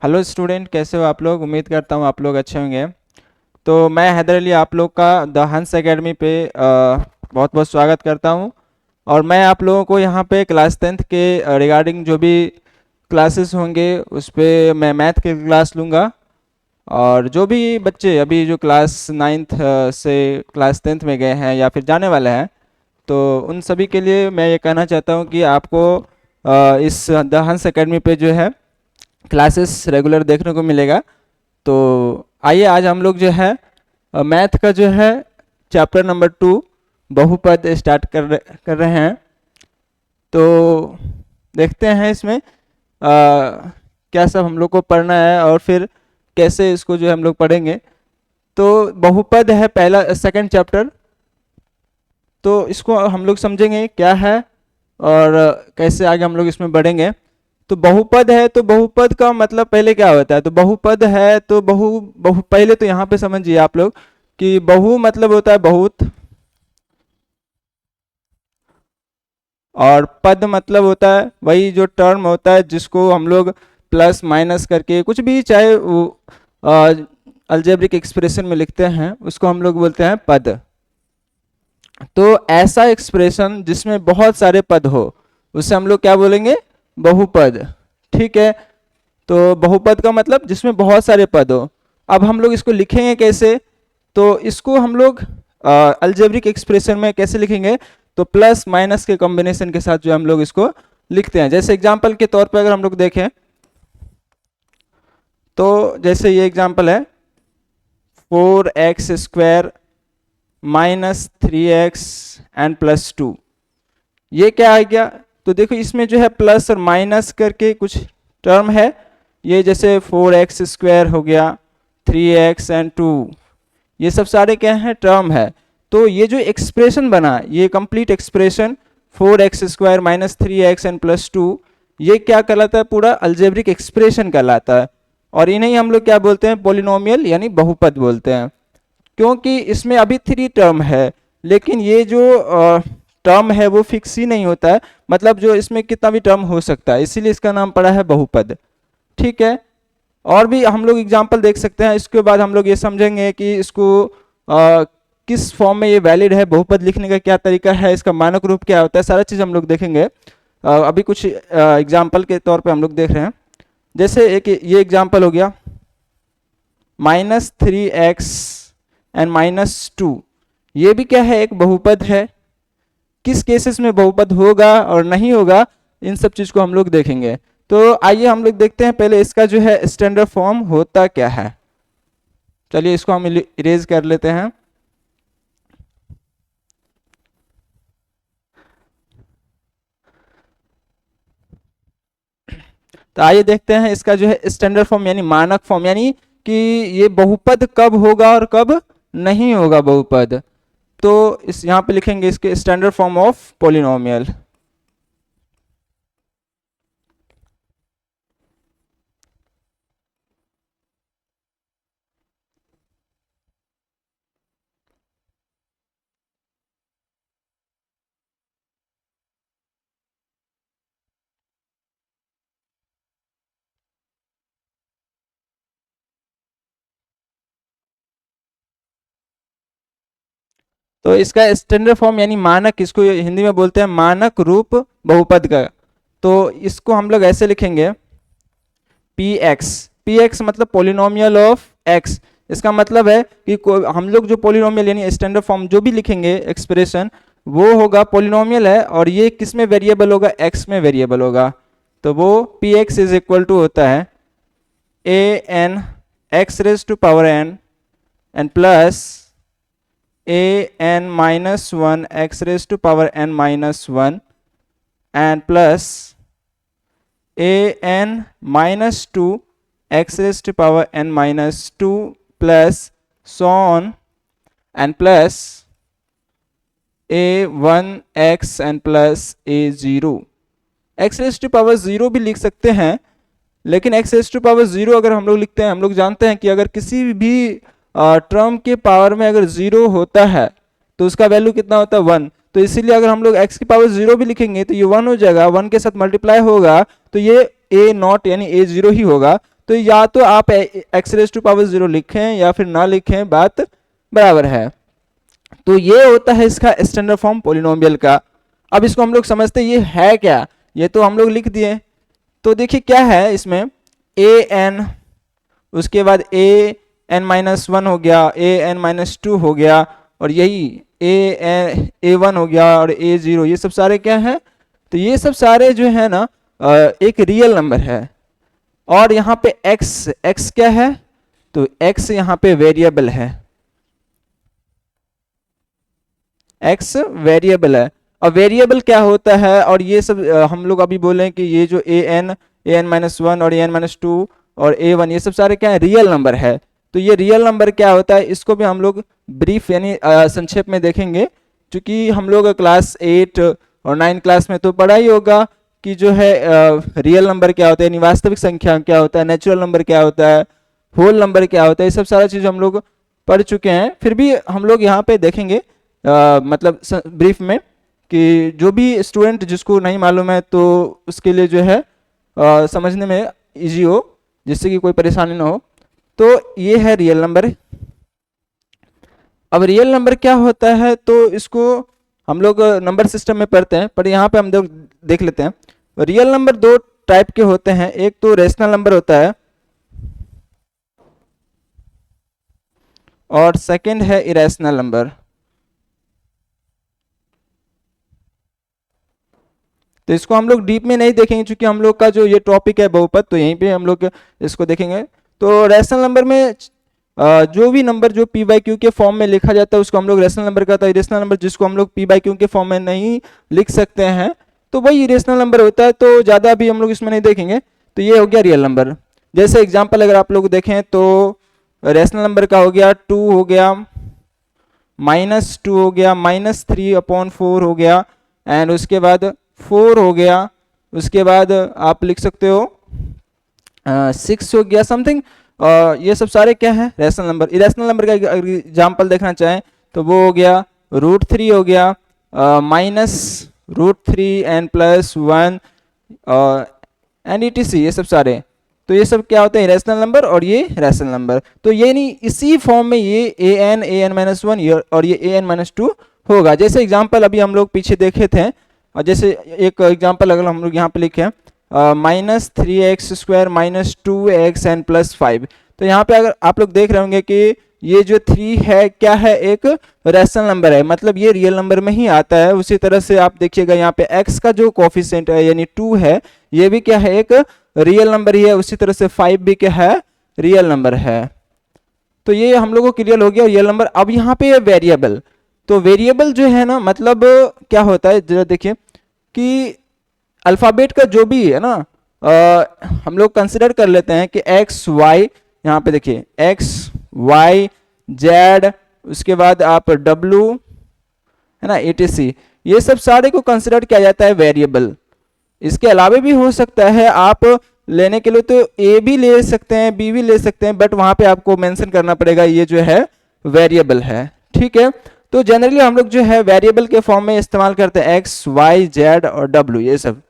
Hello student, कैसे हो आप लोग। उम्मीद करता हूँ आप लोग अच्छे होंगे। तो मैं हैदर अली आप लोग का द हंस एकेडमी पे बहुत बहुत स्वागत करता हूँ। और मैं आप लोगों को यहाँ पे क्लास 10th के रिगार्डिंग जो भी क्लासेस होंगे उस पे मैं मैथ की क्लास लूँगा। और जो भी बच्चे अभी जो क्लास 9th से क्लास 10th में गए हैं या फिर जाने वाले हैं, तो उन सभी के लिए मैं ये कहना चाहता हूँ कि आपको इस द हंस एकेडमी पे जो है क्लासेस रेगुलर देखने को मिलेगा। तो आइए आज हम लोग जो है मैथ का जो है चैप्टर नंबर 2 बहुपद स्टार्ट कर रहे हैं। तो देखते हैं इसमें क्या सब हम लोग को पढ़ना है और फिर कैसे इसको जो है हम लोग पढ़ेंगे। तो बहुपद है पहला सेकंड चैप्टर, तो इसको हम लोग समझेंगे क्या है और कैसे आगे हम लोग इसमें बढ़ेंगे। तो बहुपद है तो बहुपद का मतलब पहले क्या होता है। तो बहुपद है तो बहु बहु पहले तो यहाँ पे समझिए आप लोग कि बहु मतलब होता है बहुत, और पद मतलब होता है वही जो टर्म होता है जिसको हम लोग प्लस माइनस करके कुछ भी चाहे वो अलजेब्रिक एक्सप्रेशन में लिखते हैं उसको हम लोग बोलते हैं पद। तो ऐसा एक्सप्रेशन जिसमें बहुत सारे पद हो उसे हम लोग क्या बोलेंगे, बहुपद। ठीक है। तो बहुपद का मतलब जिसमें बहुत सारे पद हो। अब हम लोग इसको लिखेंगे कैसे, तो इसको हम लोग अलजेब्रिक एक्सप्रेशन में कैसे लिखेंगे, तो प्लस माइनस के कॉम्बिनेशन के साथ जो हम लोग इसको लिखते हैं। जैसे एग्जांपल के तौर पर अगर हम लोग देखें तो जैसे ये एग्जांपल है 4x² minus 3x and plus 2। ये क्या आ गया, तो देखो इसमें जो है प्लस और माइनस करके कुछ टर्म है। ये जैसे 4x² हो गया, 3x एंड 2, ये सब सारे क्या हैं, टर्म है। तो ये जो एक्सप्रेशन बना, ये complete expression 4x² minus 3x and plus 2, ये क्या कहलाता है, पूरा अलजेब्रिक एक्सप्रेशन कहलाता है। और इन्हें हम लोग क्या बोलते हैं, पोलिनोमियल यानी बहुपद बोलते हैं। क्योंकि इसमें अभी 3 टर्म है, लेकिन ये जो टर्म है वो फिक्स ही नहीं होता है, मतलब जो इसमें कितना भी टर्म हो सकता है, इसीलिए इसका नाम पड़ा है बहुपद। ठीक है। और भी हम लोग एग्जांपल देख सकते हैं। इसके बाद हम लोग ये समझेंगे कि इसको किस फॉर्म में ये वैलिड है, बहुपद लिखने का क्या तरीका है, इसका मानक रूप क्या होता है, सारा चीज़ हम लोग देखेंगे। अभी कुछ एग्जांपल के तौर पे हम लोग देख रहे हैं। जैसे एक ये एग्जांपल हो गया -3x एंड -2, ये भी क्या है, एक बहुपद है। किस केसेस में बहुपद होगा और नहीं होगा, इन सब चीज को हम लोग देखेंगे। तो आइए हम लोग देखते हैं पहले इसका जो है स्टैंडर्ड फॉर्म होता क्या है। चलिए इसको हम इरेज कर लेते हैं। तो आइए देखते हैं इसका जो है स्टैंडर्ड फॉर्म यानी मानक फॉर्म, यानी कि ये बहुपद कब होगा और कब नहीं होगा बहुपद। तो इस यहाँ पे लिखेंगे इसके स्टैंडर्ड फॉर्म ऑफ पोलिनोमियल। तो इसका स्टैंडर्ड फॉर्म यानी मानक, इसको हिंदी में बोलते हैं मानक रूप बहुपद का। तो इसको हम लोग ऐसे लिखेंगे px मतलब पोलिनोमियल ऑफ x। इसका मतलब है कि हम लोग जो पोलिनोमियल यानी स्टैंडर्ड फॉर्म जो भी लिखेंगे एक्सप्रेशन, वो होगा पोलिनोमियल है और ये किस में वेरिएबल होगा, x में वेरिएबल होगा। तो वो px इज इक्वल टू होता है an x raise to power n and plus an -1 x raise to power n -1 and plus an -2 x raised to power n -2 plus so on and plus a1x and plus a0। x raised to power 0 भी लिख सकते हैं, लेकिन x raised to power 0 अगर हम लोग लिखते हैं, हम लोग जानते हैं कि अगर किसी भी टर्म के पावर में अगर 0 होता है तो उसका वैल्यू कितना होता है, 1। तो इसीलिए अगर हम लोग x की पावर 0 भी लिखेंगे तो ये 1 हो जाएगा, 1 के साथ मल्टीप्लाई होगा तो ये a0 यानी a0 ही होगा। तो या तो आप एक्स रेज टू पावर 0 लिखें या फिर ना लिखें, बात बराबर है। तो ये होता है इसका स्टैंडर्ड फॉर्म पोलिनोमियल का। अब इसको हम लोग समझते हैं ये है क्या, ये तो हम लोग लिख दिए। तो देखिए क्या है इसमें, ए एन, उसके बाद ए एन माइनस 1 हो गया, ए एन माइनस 2 हो गया, और यही ए 1 हो गया और ए 0, ये सब सारे क्या है, तो ये सब सारे जो है ना एक रियल नंबर है। और यहाँ पे x क्या है, तो x यहाँ पे वेरिएबल है, x वेरिएबल है। और वेरिएबल क्या होता है, और ये सब हम लोग अभी बोले कि ये जो ए एन माइनस 1 और ए एन माइनस 2 और ए 1, ये सब सारे क्या है, रियल नंबर है। तो ये रियल नंबर क्या होता है, इसको भी हम लोग ब्रीफ यानी संक्षेप में देखेंगे, क्योंकि हम लोग क्लास 8 और 9 क्लास में तो पढ़ा ही होगा कि जो है रियल नंबर क्या होता है, यानी वास्तविक संख्या क्या होता है, नेचुरल नंबर क्या होता है, होल नंबर क्या होता है, ये सब सारा चीज़ हम लोग पढ़ चुके हैं। फिर भी हम लोग यहाँ पे देखेंगे मतलब ब्रीफ में, कि जो भी स्टूडेंट जिसको नहीं मालूम है तो उसके लिए जो है समझने में इजी हो, जिससे कि कोई परेशानी ना हो। तो ये है रियल नंबर। अब रियल नंबर क्या होता है, तो इसको हम लोग नंबर सिस्टम में पढ़ते हैं, पर यहाँ पे हम लोग देख लेते हैं। रियल नंबर दो टाइप के होते हैं, एक तो रेशनल नंबर होता है और सेकंड है इरेशनल नंबर। तो इसको हम लोग डीप में नहीं देखेंगे, क्योंकि हम लोग का जो ये टॉपिक है बहुपद, तो यहीं पे हम लोग इसको देखेंगे। तो रेशनल नंबर में जो भी नंबर जो पी बाई क्यू के फॉर्म में लिखा जाता है उसको हम लोग रेशनल नंबर कहते हैं। इरेशनल नंबर जिसको हम लोग पी बाई क्यू के फॉर्म में नहीं लिख सकते हैं तो वही इरेशनल नंबर होता है। तो ज़्यादा अभी हम लोग इसमें नहीं देखेंगे। तो ये हो गया रियल नंबर। जैसे एग्जाम्पल अगर आप लोग देखें तो रेशनल नंबर का हो गया 2 हो गया, -2 हो गया, -3/4 हो गया, एंड उसके बाद 4 हो गया, उसके बाद आप लिख सकते हो 6 हो गया समथिंग। ये सब सारे क्या है, रेशनल नंबर। इरेशनल नंबर का एग्जाम्पल देखना चाहें तो वो हो गया √3 हो गया, -√3 एंड +1 एंड etc, ये सब सारे। तो ये सब क्या होते हैं, इरेशनल नंबर और ये रेशनल नंबर। तो ये नहीं, इसी फॉर्म में ये an-1 और ये an-2 होगा। जैसे एग्जाम्पल अभी हम लोग पीछे देखे थे, और जैसे एक एग्जाम्पल अगर हम लोग यहाँ पे लिखे -3x² -2x एंड +5। तो यहाँ पे अगर आप लोग देख रहे होंगे कि ये जो 3 है क्या है, एक रेशनल नंबर है, मतलब ये रियल नंबर में ही आता है। उसी तरह से आप देखिएगा यहाँ पे x का जो कोफिशिएंट है यानी 2 है, ये भी क्या है, एक रियल नंबर ही है। उसी तरह से 5 भी क्या है, रियल नंबर है। तो ये हम लोगों को क्लियर हो गया रियल नंबर। अब यहाँ पे वेरिएबल, तो वेरिएबल जो है ना, मतलब क्या होता है, जरा देखिए कि अल्फ़ाबेट का जो भी है ना हम लोग कंसिडर कर लेते हैं कि x y, यहाँ पे देखिए x y z, उसके बाद आप w है ना etc, ये सब सारे को कंसिडर किया जाता है वेरिएबल। इसके अलावा भी हो सकता है, आप लेने के लिए तो a भी ले सकते हैं, b भी ले सकते हैं, बट वहां पे आपको मेंशन करना पड़ेगा ये जो है वेरिएबल है। ठीक है, तो जनरली हम लोग जो है वेरिएबल के फॉर्म में इस्तेमाल करते हैं x y z और w, ये सब।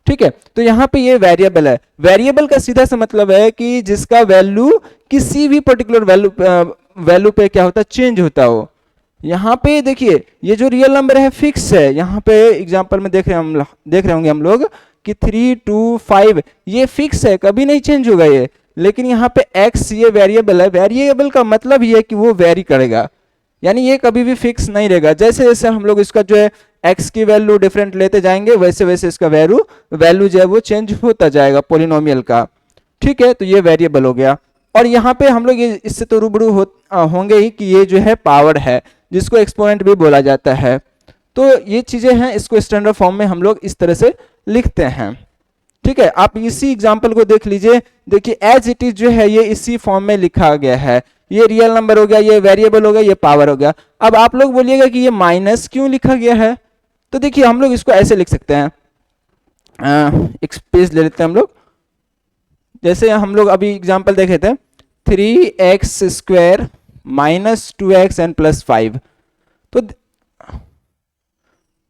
ठीक है, तो यहाँ पे ये वेरिएबल है। वेरिएबल का सीधा सा मतलब है कि जिसका वैल्यू किसी भी पर्टिकुलर वैल्यू पे क्या होता है, चेंज होता हो। यहाँ पे देखिए ये जो रियल नंबर है फिक्स है। यहाँ पे एग्जांपल में देख रहे होंगे हम लोग कि 3 2 5 ये फिक्स है, कभी नहीं चेंज होगा ये। लेकिन यहाँ पे x ये वेरिएबल है। वेरिएबल का मतलब ये है कि वो वेरी करेगा, यानी ये कभी भी फिक्स नहीं रहेगा। जैसे जैसे हम लोग इसका जो है x की वैल्यू डिफरेंट लेते जाएंगे, वैसे वैसे इसका वैल्यू जो है वो चेंज होता जाएगा पोलिनोमियल का। ठीक है, तो ये वेरिएबल हो गया। और यहाँ पे हम लोग इससे तो रूबरू होंगे ही कि ये जो है पावर है, जिसको एक्सपोनेंट भी बोला जाता है। तो ये चीजें हैं, इसको स्टैंडर्ड फॉर्म में हम लोग इस तरह से लिखते हैं। ठीक है, आप इसी एग्जाम्पल को देख लीजिए। देखिए एज इट इज जो है ये इसी फॉर्म में लिखा गया है। ये रियल नंबर हो गया, ये वेरिएबल हो गया, ये पावर हो गया। अब आप लोग बोलिएगा कि ये माइनस क्यों लिखा गया है, तो देखिए हम लोग इसको ऐसे लिख सकते हैं। एक पेज ले लेते हैं हम लोग। जैसे हम लोग अभी एग्जाम्पल देखे थे 3x² -2x एंड +5, तो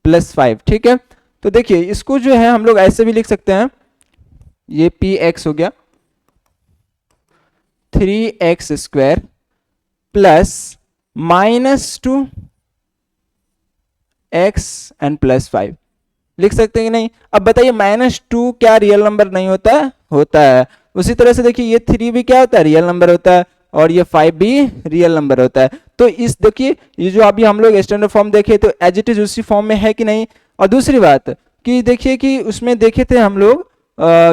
+5। ठीक है, तो देखिए इसको जो है हम लोग ऐसे भी लिख सकते हैं, ये px हो गया, 3x² प्लस -2 x एंड +5 लिख सकते हैं कि नहीं? अब बताइए -2 क्या रियल नंबर नहीं होता? होता है। उसी तरह से देखिए ये 3 भी क्या होता है? रियल नंबर होता है, और ये 5 भी रियल नंबर होता है। तो इस देखिए ये जो अभी हम लोग स्टैंडर्ड फॉर्म देखे तो एज इट इज उसी फॉर्म में है कि नहीं? और दूसरी बात कि देखिए कि उसमें देखे थे हम लोग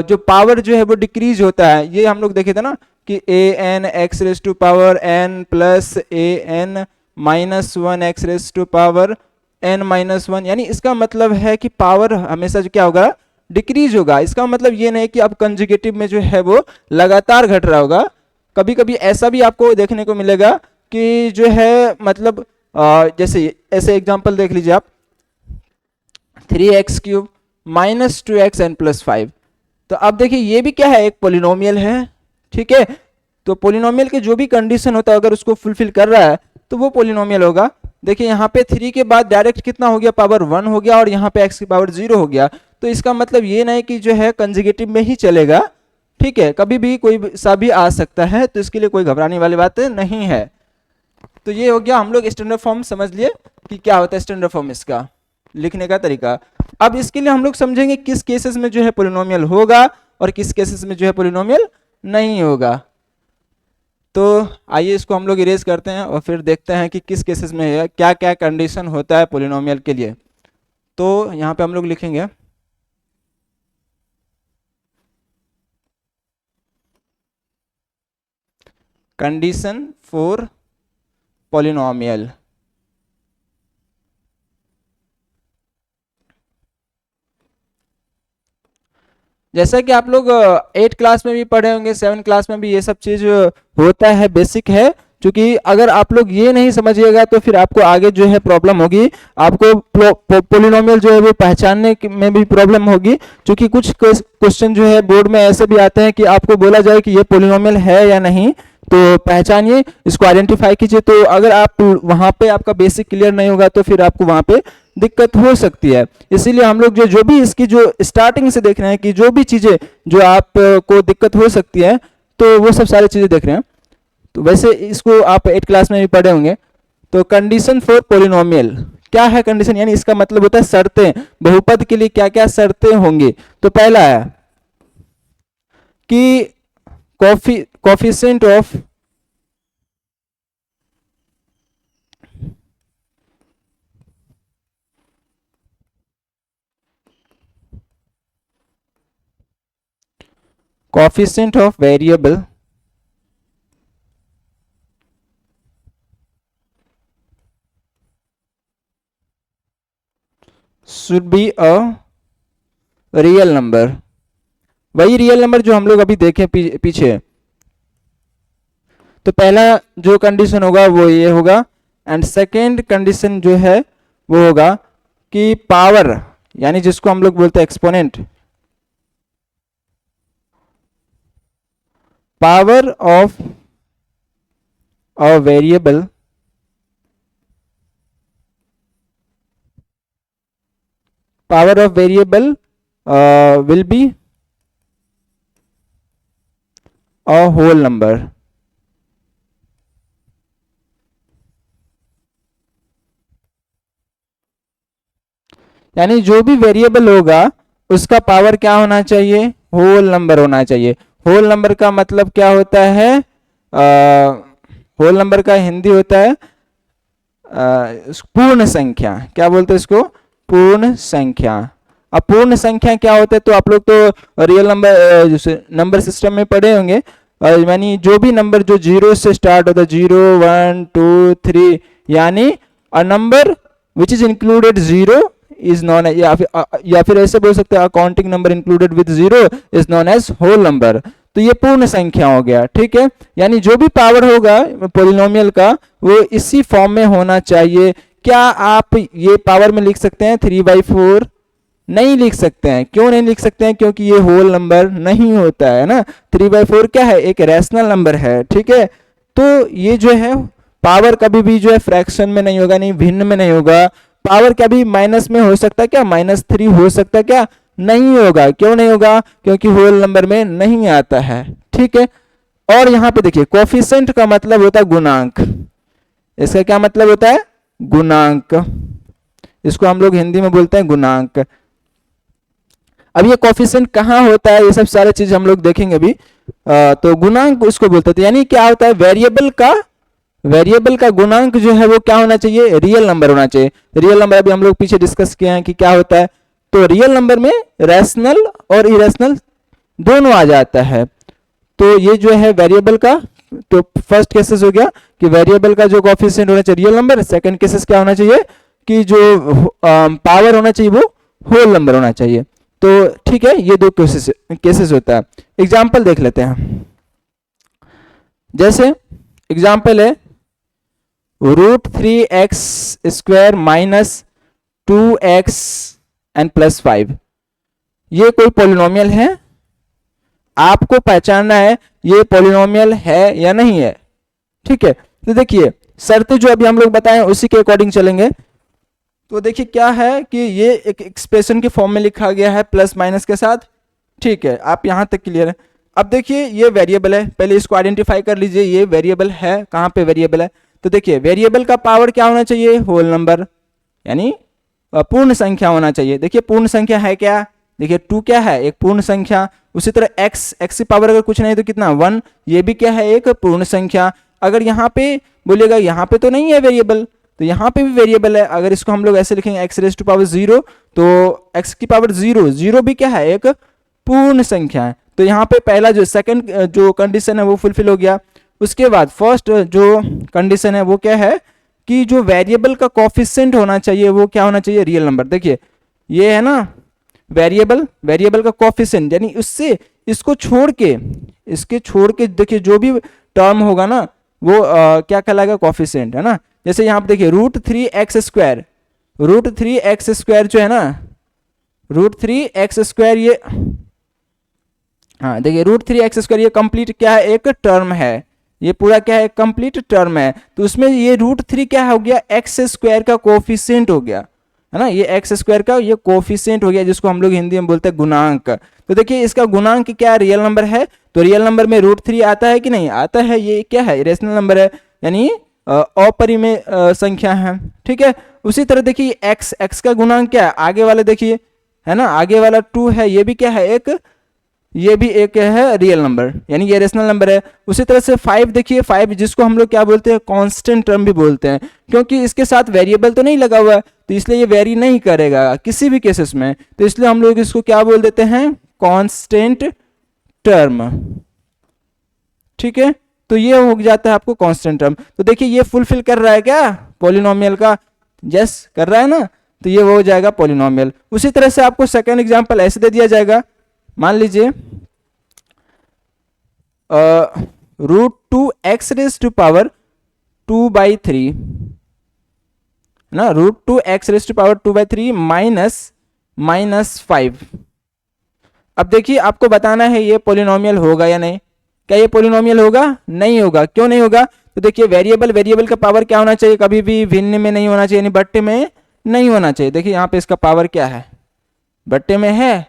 जो पावर जो है वो डिक्रीज होता है, ये हम लोग देखे थे ना कि an x⁻n plus an -1 x⁻n -1, यानी इसका मतलब है कि पावर हमेशा जो क्या होगा? डिक्रीज होगा। इसका मतलब ये नहीं कि अब कंजुगेटिव में जो है वो लगातार घट रहा होगा। कभी कभी ऐसा भी आपको देखने को मिलेगा कि जो है मतलब जैसे ऐसे एग्जांपल देख लीजिए आप, 3x³ -2x n +5। तो अब देखिए ये भी क्या है? एक पोलिनोमियल है, ठीक है। तो पोलिनोमियल के जो भी कंडीशन होता है अगर उसको फुलफिल कर रहा है तो वो पोलिनोमियल होगा। देखिए यहाँ पे 3 के बाद डायरेक्ट कितना हो गया? पावर 1 हो गया, और यहाँ पे x की पावर 0 हो गया। तो इसका मतलब ये नहीं कि जो है कंजुगेटिव में ही चलेगा, ठीक है, कभी भी कोई सा भी आ सकता है, तो इसके लिए कोई घबराने वाली बात नहीं है। तो ये हो गया, हम लोग स्टैंडर्ड फॉर्म समझ लिए कि क्या होता है स्टैंडर्ड फॉर्म, इसका लिखने का तरीका। अब इसके लिए हम लोग समझेंगे किस केसेस में जो है पोलिनोमियल होगा और किस केसेस में जो है पोलिनोमियल नहीं होगा। तो आइए इसको हम लोग इरेज करते हैं और फिर देखते हैं कि किस केसेस में है, क्या क्या कंडीशन होता है पोलिनोमियल के लिए। तो यहाँ पे हम लोग लिखेंगे कंडीशन फॉर पोलिनोमियल। जैसा कि आप लोग 8 क्लास में भी पढ़े होंगे, 7 क्लास में भी ये सब चीज होता है, बेसिक है। क्योंकि अगर आप लोग ये नहीं समझिएगा तो फिर आपको आगे जो है प्रॉब्लम होगी, आपको पोलिनोमियल जो है वो पहचानने में भी प्रॉब्लम होगी। क्योंकि कुछ क्वेश्चन जो है बोर्ड में ऐसे भी आते हैं कि आपको बोला जाए कि ये पोलिनोमियल है या नहीं, तो पहचानिए, इसको आइडेंटिफाई कीजिए। तो अगर आप वहाँ पे आपका बेसिक क्लियर नहीं होगा तो फिर आपको वहाँ पे दिक्कत हो सकती है। इसीलिए हम लोग जो भी इसकी जो स्टार्टिंग से देख रहे हैं कि जो भी चीज़ें जो आप को दिक्कत हो सकती है, तो वो सब सारी चीज़ें देख रहे हैं। तो वैसे इसको आप 8 क्लास में भी पढ़े होंगे। तो कंडीशन फॉर पोलिनोमियल क्या है? कंडीशन यानी इसका मतलब होता है शर्तें। बहुपद के लिए क्या क्या शर्तें होंगी? तो पहला है कि coefficient of variable should be a real number. वही रियल नंबर जो हम लोग अभी देखें पीछे। तो पहला जो कंडीशन होगा वो ये होगा, एंड सेकेंड कंडीशन जो है वो होगा कि पावर, यानी जिसको हम लोग बोलते हैं exponent, power of a variable will be a whole number. यानी जो भी वेरिएबल होगा उसका पावर क्या होना चाहिए? होल नंबर होना चाहिए। होल नंबर का मतलब क्या होता है? होल नंबर का हिंदी होता है पूर्ण संख्या। क्या बोलते हैं इसको? पूर्ण संख्या। अब पूर्ण संख्या क्या होता है? तो आप लोग तो रियल नंबर सिस्टम में पढ़े होंगे, यानी जो भी नंबर जो 0 से स्टार्ट होता है, 0 1 2 3, यानी a number which is included 0 is known, या फिर ऐसे बोल सकते हैं counting number included with 0 is known as whole number. तो ये पूर्ण संख्या हो गया, ठीक है। यानी जो भी पावर होगा पोलिनोमियल का वो इसी फॉर्म में होना चाहिए। क्या आप ये पावर में लिख सकते हैं 3/4? नहीं लिख सकते हैं। क्यों नहीं लिख सकते हैं? क्योंकि ये होल नंबर नहीं होता है ना। 3/4 क्या है? एक रैशनल नंबर है, ठीक है। तो ये जो है पावर कभी भी जो है फ्रैक्शन में नहीं होगा, नहीं भिन्न में नहीं होगा। पावर कभी माइनस में हो सकता है क्या? -3 हो सकता है क्या? नहीं होगा। क्यों नहीं होगा? क्योंकि होल नंबर में नहीं आता है, ठीक है। और यहाँ पे देखिए कोफिशिएंट का मतलब होता है गुणांक। इसका क्या मतलब होता है? गुणांक। इसको हम लोग हिंदी में बोलते हैं गुणांक। अब ये कोफिशिएंट कहाँ होता है, ये सब सारे चीज हम लोग देखेंगे अभी। तो गुणांक उसको बोलते थे, यानी क्या होता है, वेरिएबल का गुणांक जो है वो क्या होना चाहिए? रियल नंबर होना चाहिए। रियल नंबर अभी हम लोग पीछे डिस्कस किए हैं कि क्या होता है। तो रियल नंबर में रैशनल और इरेशनल दोनों आ जाता है। तो ये जो है वेरिएबल का, तो फर्स्ट केसेस हो गया कि वेरिएबल का जो कोफिशिएंट होना चाहिए रियल नंबर। सेकंड केसेस क्या होना चाहिए कि जो पावर होना चाहिए वो होल नंबर होना चाहिए। तो ठीक है, ये दो केसेस होता है। एग्जाम्पल देख लेते हैं। जैसे एग्जाम्पल है √3x² minus 2x N plus 5। ये कोई पॉलिनोमियल है, आपको पहचानना है ये पॉलिनोमियल है या नहीं है। ठीक है, तो देखिए शर्तें जो अभी हम लोग बताएं उसी के अकॉर्डिंग चलेंगे। तो देखिए क्या है कि ये एक एक्सप्रेशन के फॉर्म में लिखा गया है प्लस माइनस के साथ। ठीक है, आप यहां तक क्लियर है। अब देखिए ये वेरिएबल है, पहले इसको आइडेंटिफाई कर लीजिए, ये वेरिएबल है। कहाँ पे वेरिएबल है? तो देखिए वेरिएबल का पावर क्या होना चाहिए? होल नंबर, यानी पूर्ण संख्या होना चाहिए। देखिए पूर्ण संख्या है क्या? देखिए 2 क्या है? एक पूर्ण संख्या। उसी तरह x की पावर अगर कुछ नहीं तो कितना 1, ये भी क्या है? एक पूर्ण संख्या। अगर यहाँ पे बोलिएगा यहाँ पे तो नहीं है वेरिएबल, तो यहाँ पे भी वेरिएबल है। अगर इसको हम लोग ऐसे लिखेंगे x⁻0, तो x की पावर 0, 0 भी क्या है? एक पूर्ण संख्या है। तो यहाँ पे पहला जो सेकंड जो कंडीशन है वो फुलफिल हो गया। उसके बाद फर्स्ट जो कंडीशन है वो क्या है कि जो वेरिएबल का कोफिशिएंट होना चाहिए वो क्या होना चाहिए? Real number. देखिए ये है ना वेरिएबल का कोफिशिएंट, यानी उससे इसको छोड़ के देखिए जो भी टर्म होगा ना वो क्या कहलाएगा? कोफिशिएंट, है ना। जैसे यहाँ पे देखिए √3x² जो है ना, √3x² ये, हाँ देखिए √3x² ये कंप्लीट क्या है? एक टर्म है। ये पूरा क्या है? कंप्लीट टर्म है। तो उसमें ये √3 क्या हो गया? x² का कोफिशिएंट हो गया, है ना। ये x² का ये कोफिशिएंट हो गया, जिसको हम लोग हिंदी में बोलते हैं गुणांक। तो देखिए इसका गुणांक क्या? रियल नंबर है। तो रियल नंबर में √3 आता है कि नहीं आता है? ये क्या है? इरेशनल नंबर है, यानी अपरिमेय संख्या है। ठीक है, उसी तरह देखिए x का गुणांक क्या है? आगे वाले देखिए, है ना, आगे वाला 2 है, ये भी क्या है? ये भी एक है रियल नंबर, यानी ये रेशनल नंबर है। उसी तरह से 5 देखिए, 5 जिसको हम लोग क्या बोलते हैं? कांस्टेंट टर्म भी बोलते हैं, क्योंकि इसके साथ वेरिएबल तो नहीं लगा हुआ है, तो इसलिए ये वेरी नहीं करेगा किसी भी केसेस में। तो इसलिए हम लोग इसको क्या बोल देते हैं? Constant term. ठीक है, तो ये हो जाता है आपको कांस्टेंट टर्म। तो देखिए ये फुलफिल कर रहा है क्या पॉलिनोमियल का? यस कर रहा है ना, तो ये हो जाएगा पॉलिनोमियल। उसी तरह से आपको सेकंड एग्जांपल ऐसे दे दिया जाएगा। मान लीजिए √2x⁻2/3, ना, √2x⁻2/3 -5। अब देखिए आपको बताना है ये पॉलिनोमियल होगा या नहीं। क्या ये पॉलिनोमियल होगा? नहीं होगा। क्यों नहीं होगा? तो देखिए वेरिएबल का पावर क्या होना चाहिए? कभी भी भिन्न में नहीं होना चाहिए, यानी बट्टे में नहीं होना चाहिए। देखिए यहाँ पे इसका पावर क्या है? बट्टे में है,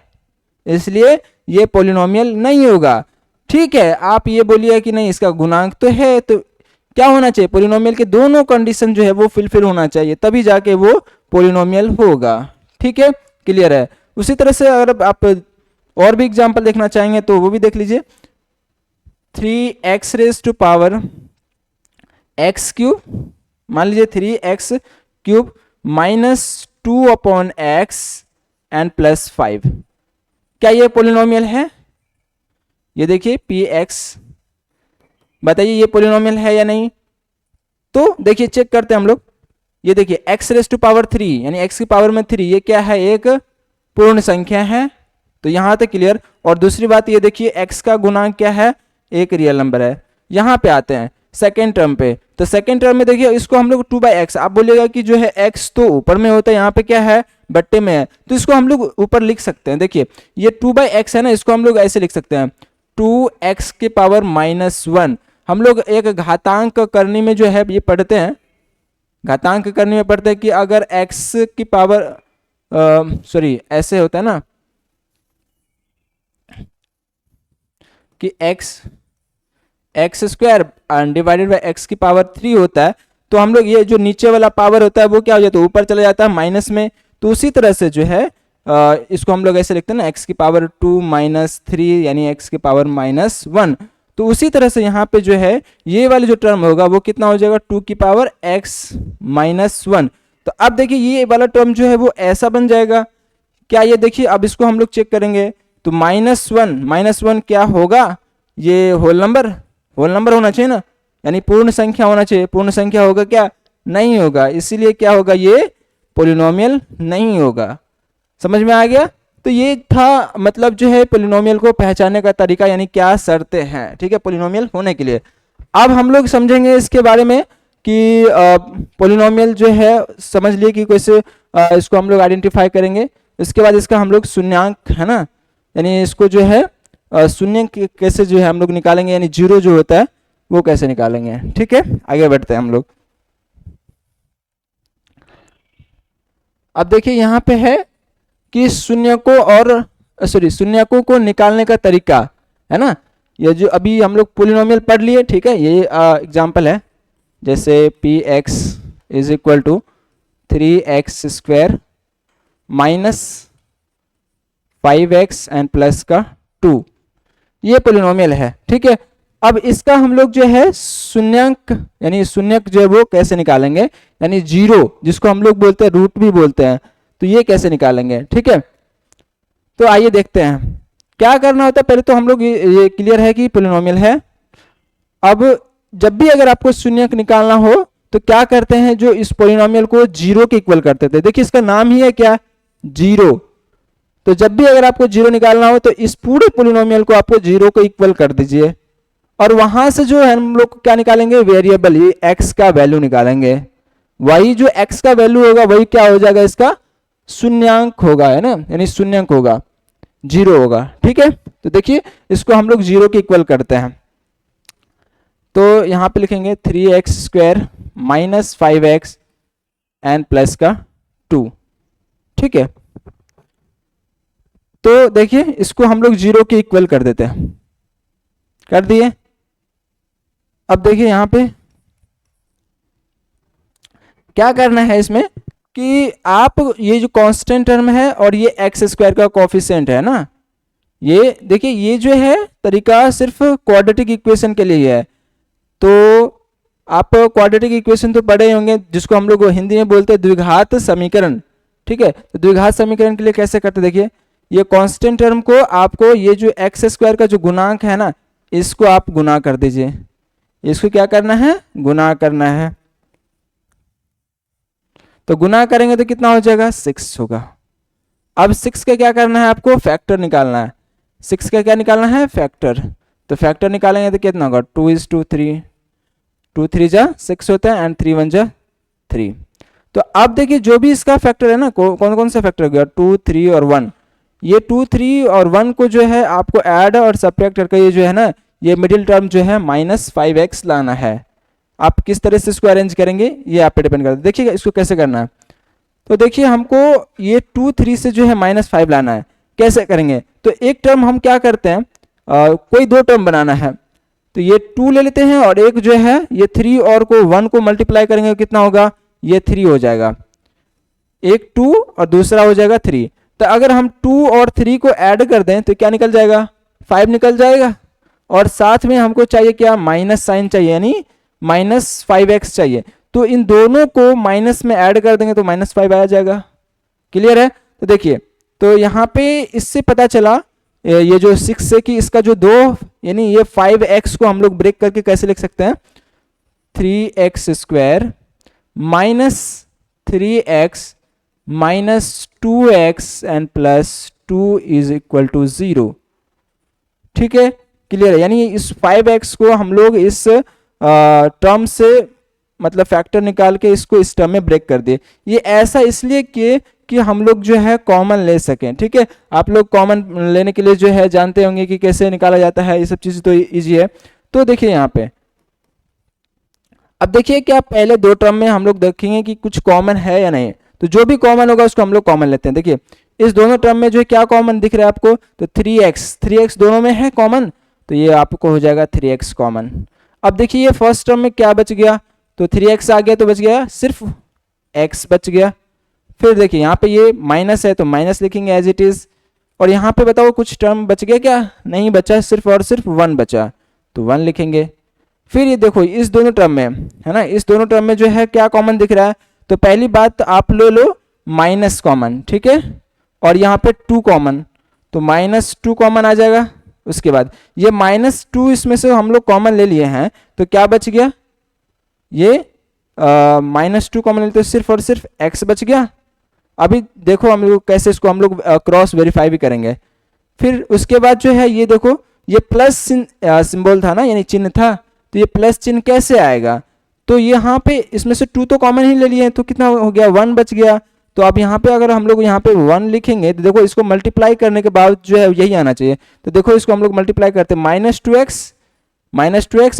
इसलिए ये पॉलिनोमियल नहीं होगा। ठीक है, आप ये बोलिए कि नहीं इसका गुणांक तो है, तो क्या होना चाहिए? पॉलिनोमियल के दोनों कंडीशन जो है वो फुलफिल होना चाहिए, तभी जाके वो पॉलिनोमियल होगा। ठीक है, क्लियर है। उसी तरह से अगर आप और भी एग्जांपल देखना चाहेंगे तो वो भी देख लीजिए। 3x⁻³ मान लीजिए 3x³ -2/x एन प्लस 5। क्या ये पॉलिनोमियल है? ये देखिए px, बताइए ये पॉलिनोमियल है या नहीं? तो देखिए चेक करते हैं हम लोग। ये देखिए x⁻³ यानी x की पावर में 3, ये क्या है? एक पूर्ण संख्या है। तो यहां तक क्लियर। और दूसरी बात ये देखिए x का गुणांक क्या है? एक रियल नंबर है। यहां पे आते हैं सेकेंड टर्म पे। तो सेकेंड टर्म में देखिए इसको हम लोग 2/x, आप बोलिएगा कि जो है x तो ऊपर में होता है, यहाँ पे क्या है? बट्टे में है, तो इसको हम लोग ऊपर लिख सकते हैं। देखिए ये 2/x है ना, इसको हम लोग ऐसे लिख सकते हैं 2x की पावर -1। हम लोग एक घातांक करने में जो है ये पढ़ते हैं, घातांक करने में पढ़ते हैं कि अगर x की पावर सॉरी ऐसे होता है ना कि x square divided by x की पावर 3 होता है, तो हम लोग ये जो नीचे वाला पावर होता है वो क्या हो जाता है, ऊपर चला जाता है माइनस में। तो उसी तरह से जो है इसको हम लोग ऐसे लिखते हैं ना, एक्स की पावर 2 माइनस 3 यानी एक्स की पावर -1। तो उसी तरह से यहाँ पे जो है ये वाली जो टर्म होगा वो कितना हो जाएगा, 2 की पावर x -1। तो अब देखिए ये वाला टर्म जो है वो ऐसा बन जाएगा क्या, ये देखिए अब इसको हम लोग चेक करेंगे तो -1 क्या होगा, ये होल नंबर होना चाहिए ना, यानी पूर्ण संख्या होना चाहिए। पूर्ण संख्या होगा क्या, नहीं होगा, इसीलिए क्या होगा, ये पोलिनोमियल नहीं होगा। समझ में आ गया। तो ये था मतलब जो है पोलिनोमियल को पहचानने का तरीका, यानी क्या शर्तें हैं, ठीक है, पोलिनोमियल होने के लिए। अब हम लोग समझेंगे इसके बारे में कि पोलिनोमियल जो है समझ लिए कि कैसे इसको हम लोग आइडेंटिफाई करेंगे। इसके बाद इसका हम लोग शून्यांक है ना, यानी इसको जो है शून्य कैसे जो है हम लोग निकालेंगे, यानी जीरो जो होता है वो कैसे निकालेंगे। ठीक है, आगे बढ़ते हैं हम लोग। अब देखिए यहाँ पे है कि शून्यकों को निकालने का तरीका है ना, ये जो अभी हम लोग पोलिनोमियल पढ़ लिए, ठीक है, ये एग्जांपल है, जैसे px is equal to 3x square minus 5x and plus का 2, ये पोलिनोमियल है। ठीक है, अब इसका हम लोग जो है शून्यंक यानी शून्यक जो है वो कैसे निकालेंगे, यानी जीरो जिसको हम लोग बोलते हैं, रूट भी बोलते हैं, तो ये कैसे निकालेंगे। ठीक है, तो आइए देखते हैं क्या करना होता है। पहले तो हम लोग ये क्लियर है कि पोलिनोमियल है। अब जब भी अगर आपको शून्यक निकालना हो तो क्या करते हैं, जो इस पोलिनोमियल को जीरो के इक्वल करते थे, देखिए इसका नाम ही है क्या, जीरो। तो जब भी अगर आपको जीरो निकालना हो तो इस पूरे पोलिनोमियल को आपको जीरो को इक्वल कर दीजिए, और वहां से जो है हम लोग क्या निकालेंगे, वेरिएबल ही x का वैल्यू निकालेंगे। वही जो x का वैल्यू होगा वही क्या हो जाएगा, इसका शून्यांक होगा, है ना, यानी शून्यांक होगा, जीरो होगा। ठीक है, तो देखिए इसको हम लोग जीरो के इक्वल करते हैं, तो यहां पे लिखेंगे 3x square minus 5x and plus का 2। ठीक है, तो देखिए इसको हम लोग जीरो के इक्वल कर देते हैं, कर दिए। अब देखिए यहां पे क्या करना है इसमें कि आप ये जो कांस्टेंट टर्म है और ये एक्स स्क्वायर का कोफिशिएंट है ना, ये देखिए ये जो है तरीका सिर्फ क्वाड्रेटिक इक्वेशन के लिए है। तो आप क्वाड्रेटिक इक्वेशन तो पढ़े होंगे, जिसको हम लोग हिंदी में बोलते हैं द्विघात समीकरण। ठीक है, तो द्विघात समीकरण के लिए कैसे करते, देखिए ये कांस्टेंट टर्म को आपको ये जो एक्स स्क्वायर का जो गुणांक है ना, इसको आप गुना कर दीजिए, इसको क्या करना है, गुना करना है। तो गुना करेंगे तो कितना हो जाएगा, 6 होगा। अब 6 का क्या करना है, आपको फैक्टर निकालना है। 6 का क्या निकालना है, फैक्टर। तो फैक्टर निकालेंगे तो कितना होगा, 2:3, 2 3 जा 6 होता है एंड 3 1 जा 3। तो अब देखिए जो भी इसका फैक्टर है ना, कौन कौन सा फैक्टर हो गया, 2 3 और 1। ये 2 3 और 1 को जो है आपको ऐड और सब्ट्रैक्ट करके ये जो है ना, ये मिडिल टर्म जो है -5x लाना है। आप किस तरह से इसको अरेंज करेंगे ये आप पे डिपेंड करता है। देखिएगा इसको कैसे करना है, तो देखिए हमको ये 2 3 से जो है -5 लाना है। कैसे करेंगे, तो एक टर्म हम क्या करते हैं, कोई दो टर्म बनाना है, तो ये 2 ले लेते हैं और एक जो है ये 3 और को 1 को मल्टीप्लाई करेंगे तो कितना होगा, ये 3 हो जाएगा। एक 2 और दूसरा हो जाएगा 3। तो अगर हम 2 और 3 को ऐड कर दें तो क्या निकल जाएगा, 5 निकल जाएगा। और साथ में हमको चाहिए क्या, माइनस साइन चाहिए, यानी -5x चाहिए। तो इन दोनों को माइनस में ऐड कर देंगे तो -5 आ जाएगा। क्लियर है। तो देखिए, तो यहाँ पे इससे पता चला ये जो 6 से कि इसका जो दो यानी ये 5x को हम लोग ब्रेक करके कैसे लिख सकते हैं, 3x square minus 3x minus 2x and plus 2 is equal to 0। ठीक है, क्लियर है। यानी इस 5x को हम लोग इस टर्म से मतलब फैक्टर निकाल के इसको इस टर्म में ब्रेक कर दिए। ये ऐसा इसलिए कि हम लोग जो है कॉमन ले सकें। ठीक है, आप लोग कॉमन लेने के लिए जो है जानते होंगे कि कैसे निकाला जाता है, ये सब चीज़ तो इजी है। तो देखिए यहाँ पे अब देखिए क्या पहले दो टर्म में हम लोग देखेंगे कि कुछ कॉमन है या नहीं। तो जो भी कॉमन होगा उसको हम लोग कॉमन लेते हैं। देखिए इस दोनों टर्म में जो है क्या कॉमन दिख रहा है आपको, तो 3x दोनों में है कॉमन, तो ये आपको हो जाएगा 3x कॉमन। अब देखिए ये फर्स्ट टर्म में क्या बच गया, तो 3x आ गया तो बच गया सिर्फ x बच गया। फिर देखिए यहाँ पे ये माइनस है तो माइनस लिखेंगे एज इट इज, और यहाँ पे बताओ कुछ टर्म बच गया क्या, नहीं बचा, सिर्फ और सिर्फ 1 बचा तो 1 लिखेंगे। फिर ये देखो इस दोनों टर्म में है ना, इस दोनों टर्म में जो है क्या कॉमन दिख रहा है, तो पहली बात आप ले लो माइनस कॉमन, ठीक है, और यहाँ पे 2 कॉमन, तो -2 कॉमन आ जाएगा। उसके बाद ये -2 इसमें से हम लोग कॉमन ले लिए हैं तो क्या बच गया, ये -2 कॉमन लेते सिर्फ और सिर्फ x बच गया। अभी देखो हम लोग कैसे इसको हम लोग क्रॉस वेरीफाई भी करेंगे। फिर उसके बाद जो है ये देखो ये प्लस सिंबल था ना, यानी चिन्ह था, तो ये प्लस चिन्ह कैसे आएगा, तो यहाँ पे इसमें से 2 तो कॉमन ही ले लिए हैं तो कितना हो गया, 1 बच गया। तो अब यहाँ पे अगर हम लोग यहाँ पे 1 लिखेंगे तो देखो इसको मल्टीप्लाई करने के बाद जो है यही आना चाहिए, तो देखो इसको हम लोग मल्टीप्लाई करते हैं -2x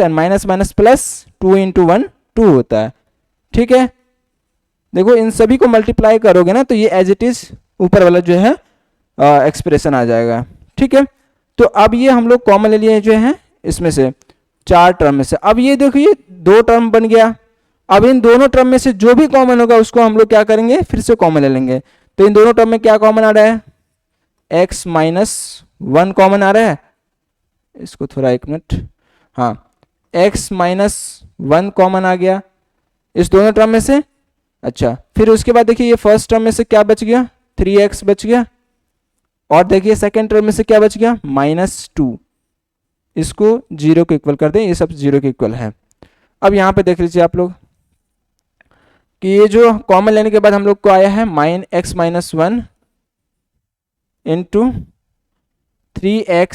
and minus minus plus 2 × 1 2 होता है, ठीक है। देखो इन सभी को मल्टीप्लाई करोगे ना तो ये एज इट इज ऊपर वाला जो है एक्सप्रेशन आ जाएगा, ठीक है। तो अब ये हम लोग कॉमन ले लिए जो है इसमें से 4 टर्म में से। अब ये देखो ये 2 टर्म बन गया। अब इन दोनों टर्म में से जो भी कॉमन होगा उसको हम लोग क्या करेंगे, फिर से कॉमन ले लेंगे। तो इन दोनों टर्म में क्या कॉमन आ रहा है, x - 1 कॉमन आ रहा है, इसको थोड़ा 1 मिनट, हाँ x - 1 कॉमन आ गया इस दोनों टर्म में से। अच्छा फिर उसके बाद देखिए ये फर्स्ट टर्म में से क्या बच गया, 3x बच गया, और देखिए सेकेंड टर्म में से क्या बच गया, -2, इसको 0 के इक्वल कर दें, ये सब 0 के इक्वल है। अब यहाँ पे देख लीजिए आप लोग कि ये जो कॉमन लेने के बाद हम लोग को आया है -x - 1 × 3x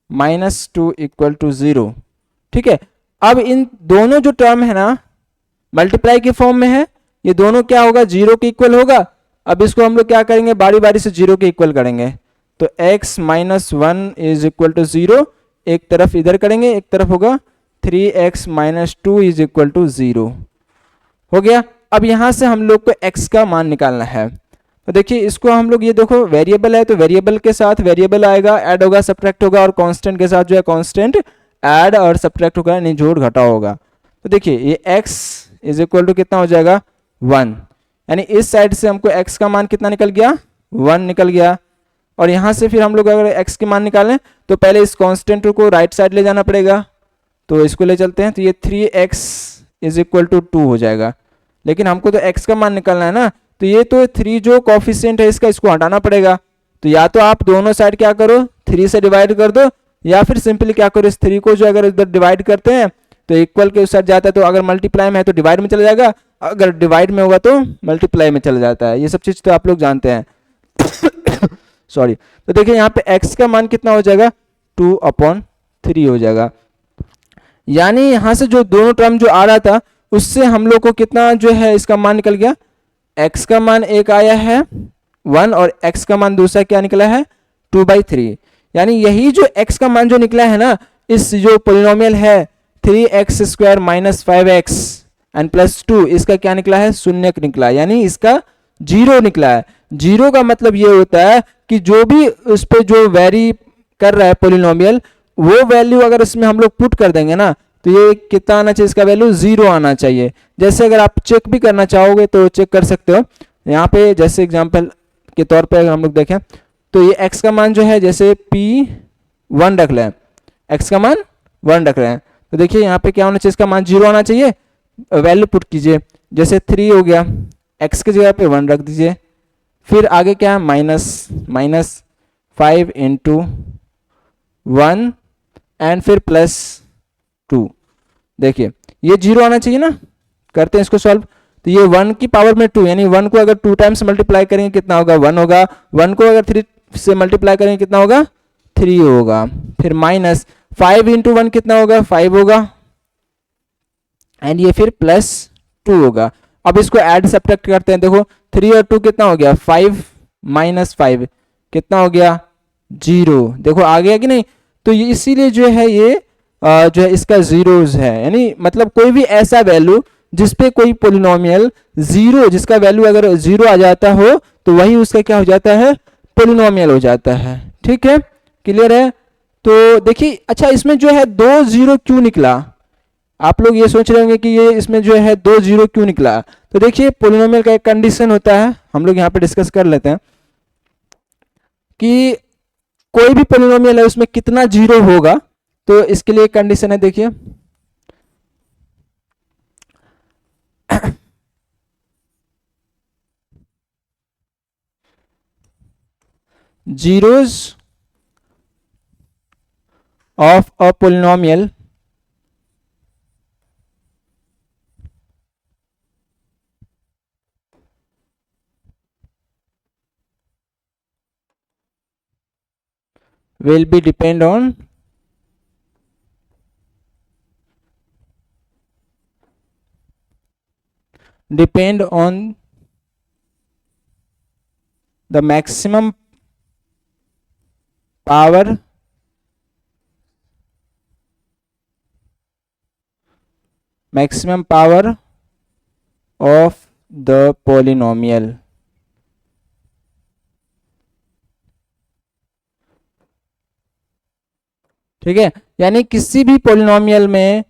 - 2 = 0, ठीक है। अब इन दोनों जो टर्म है ना मल्टीप्लाई के फॉर्म में है, ये दोनों क्या होगा, 0 के इक्वल होगा। अब इसको हम लोग क्या करेंगे, बारी बारी से 0 के इक्वल करेंगे। तो x - 1 = 0, एक तरफ इधर करेंगे, एक तरफ होगा 3x - 2 = 0 हो गया। अब यहां से हम लोग को x का मान निकालना है। तो देखिए इसको हम लोग, ये देखो वेरिएबल है तो वेरिएबल के साथ वेरिएबल आएगा, ऐड होगा, सब्ट्रैक्ट होगा, और कांस्टेंट के साथ जो है कांस्टेंट ऐड और सब्ट्रैक्ट होगा, यानी जोड़ घटा होगा। तो देखिए ये x = कितना हो जाएगा, 1, यानी इस साइड से हमको x का मान कितना निकल गया, 1 निकल गया। और यहाँ से फिर हम लोग अगर x के मान निकालें तो पहले इस कांस्टेंट को राइट साइड ले जाना पड़ेगा, तो इसको ले चलते हैं, तो ये 3x = 2 हो जाएगा। लेकिन हमको तो x का मान निकालना है ना, तो ये तो 3 जो कोफिशिएंट है इसका, इसको हटाना पड़ेगा। तो या तो आप दोनों साइड क्या करो, 3 से डिवाइड कर दो, या फिर सिंपली क्या करो, इस 3 को जो अगर इधर डिवाइड करते हैं तो इक्वल के उस साइड जाता है, तो अगर मल्टीप्लाई में है तो डिवाइड में चला जाएगा, अगर डिवाइड में होगा तो मल्टीप्लाई में चला जाता है। ये सब चीज़ तो आप लोग जानते हैं सॉरी। तो देखिए यहाँ पे x का मान कितना हो जाएगा, 2/3 हो जाएगा। यानी यहाँ से जो दोनों टर्म जो आ रहा था उससे हम लोग को कितना जो है इसका मान निकल गया, x का मान एक आया है 1 और x का मान दूसरा क्या निकला है, 2/3। यानी यही जो x का मान जो निकला है ना, इस जो पोलिनोमियल है 3x² - 5x एंड +2, इसका क्या निकला है, शून्य निकला, यानी इसका 0 निकला है। 0 का मतलब ये होता है कि जो भी उस पर जो वेरी कर रहा है पोलिनोमियल, वो वैल्यू अगर इसमें हम लोग पुट कर देंगे ना तो ये कितना आना चाहिए, इसका वैल्यू 0 आना चाहिए। जैसे अगर आप चेक भी करना चाहोगे तो चेक कर सकते हो। यहाँ पे जैसे एग्जांपल के तौर पे अगर हम लोग देखें तो ये x का मान जो है, जैसे p1 रख लें, x का मान 1 रख रहे हैं, तो देखिए यहाँ पे क्या होना चाहिए, इसका मान 0 आना चाहिए। वैल्यू पुट कीजिए, जैसे 3 हो गया, x की जगह पे 1 रख दीजिए। फिर आगे क्या है, -5 × 1 एंड फिर +2। देखिए ये 0 आना चाहिए ना, करते हैं इसको सॉल्व। तो ये 1 की पावर में 2, यानी 1 को अगर 2 टाइम्स मल्टीप्लाई करेंगे कितना होगा, 1 होगा। 1 को अगर 3 से मल्टीप्लाई करेंगे कितना होगा, 3 होगा। फिर -5 × 1 कितना होगा, 5 होगा, एंड ये फिर +2 होगा। अब इसको ऐड सब्ट्रैक्ट करते हैं, देखो 3 और 2 कितना हो गया, 5 - 5 कितना हो गया, 0। देखो आ गया कि नहीं। तो ये इसीलिए जो है ये जो है इसका जीरोज है, यानी मतलब कोई भी ऐसा वैल्यू जिसपे कोई पोलिनोमियल 0, जिसका वैल्यू अगर 0 आ जाता हो तो वही उसका क्या हो जाता है, पोलिनोमियल हो जाता है। ठीक है, क्लियर है। तो देखिए, अच्छा इसमें जो है 2 जीरो क्यों निकला? आप लोग ये सोच रहे होंगे कि ये इसमें जो है 2 जीरो क्यों निकला। तो देखिए पोलिनोमियल का एक कंडीशन होता है, हम लोग यहाँ पे डिस्कस कर लेते हैं कि कोई भी पोलिनोमियल है उसमें कितना जीरो होगा। तो इसके लिए एक कंडीशन है, देखिए zeros of a polynomial will be depend on the maximum power of the polynomial। ठीक है, यानी किसी भी पोलिनोमियल में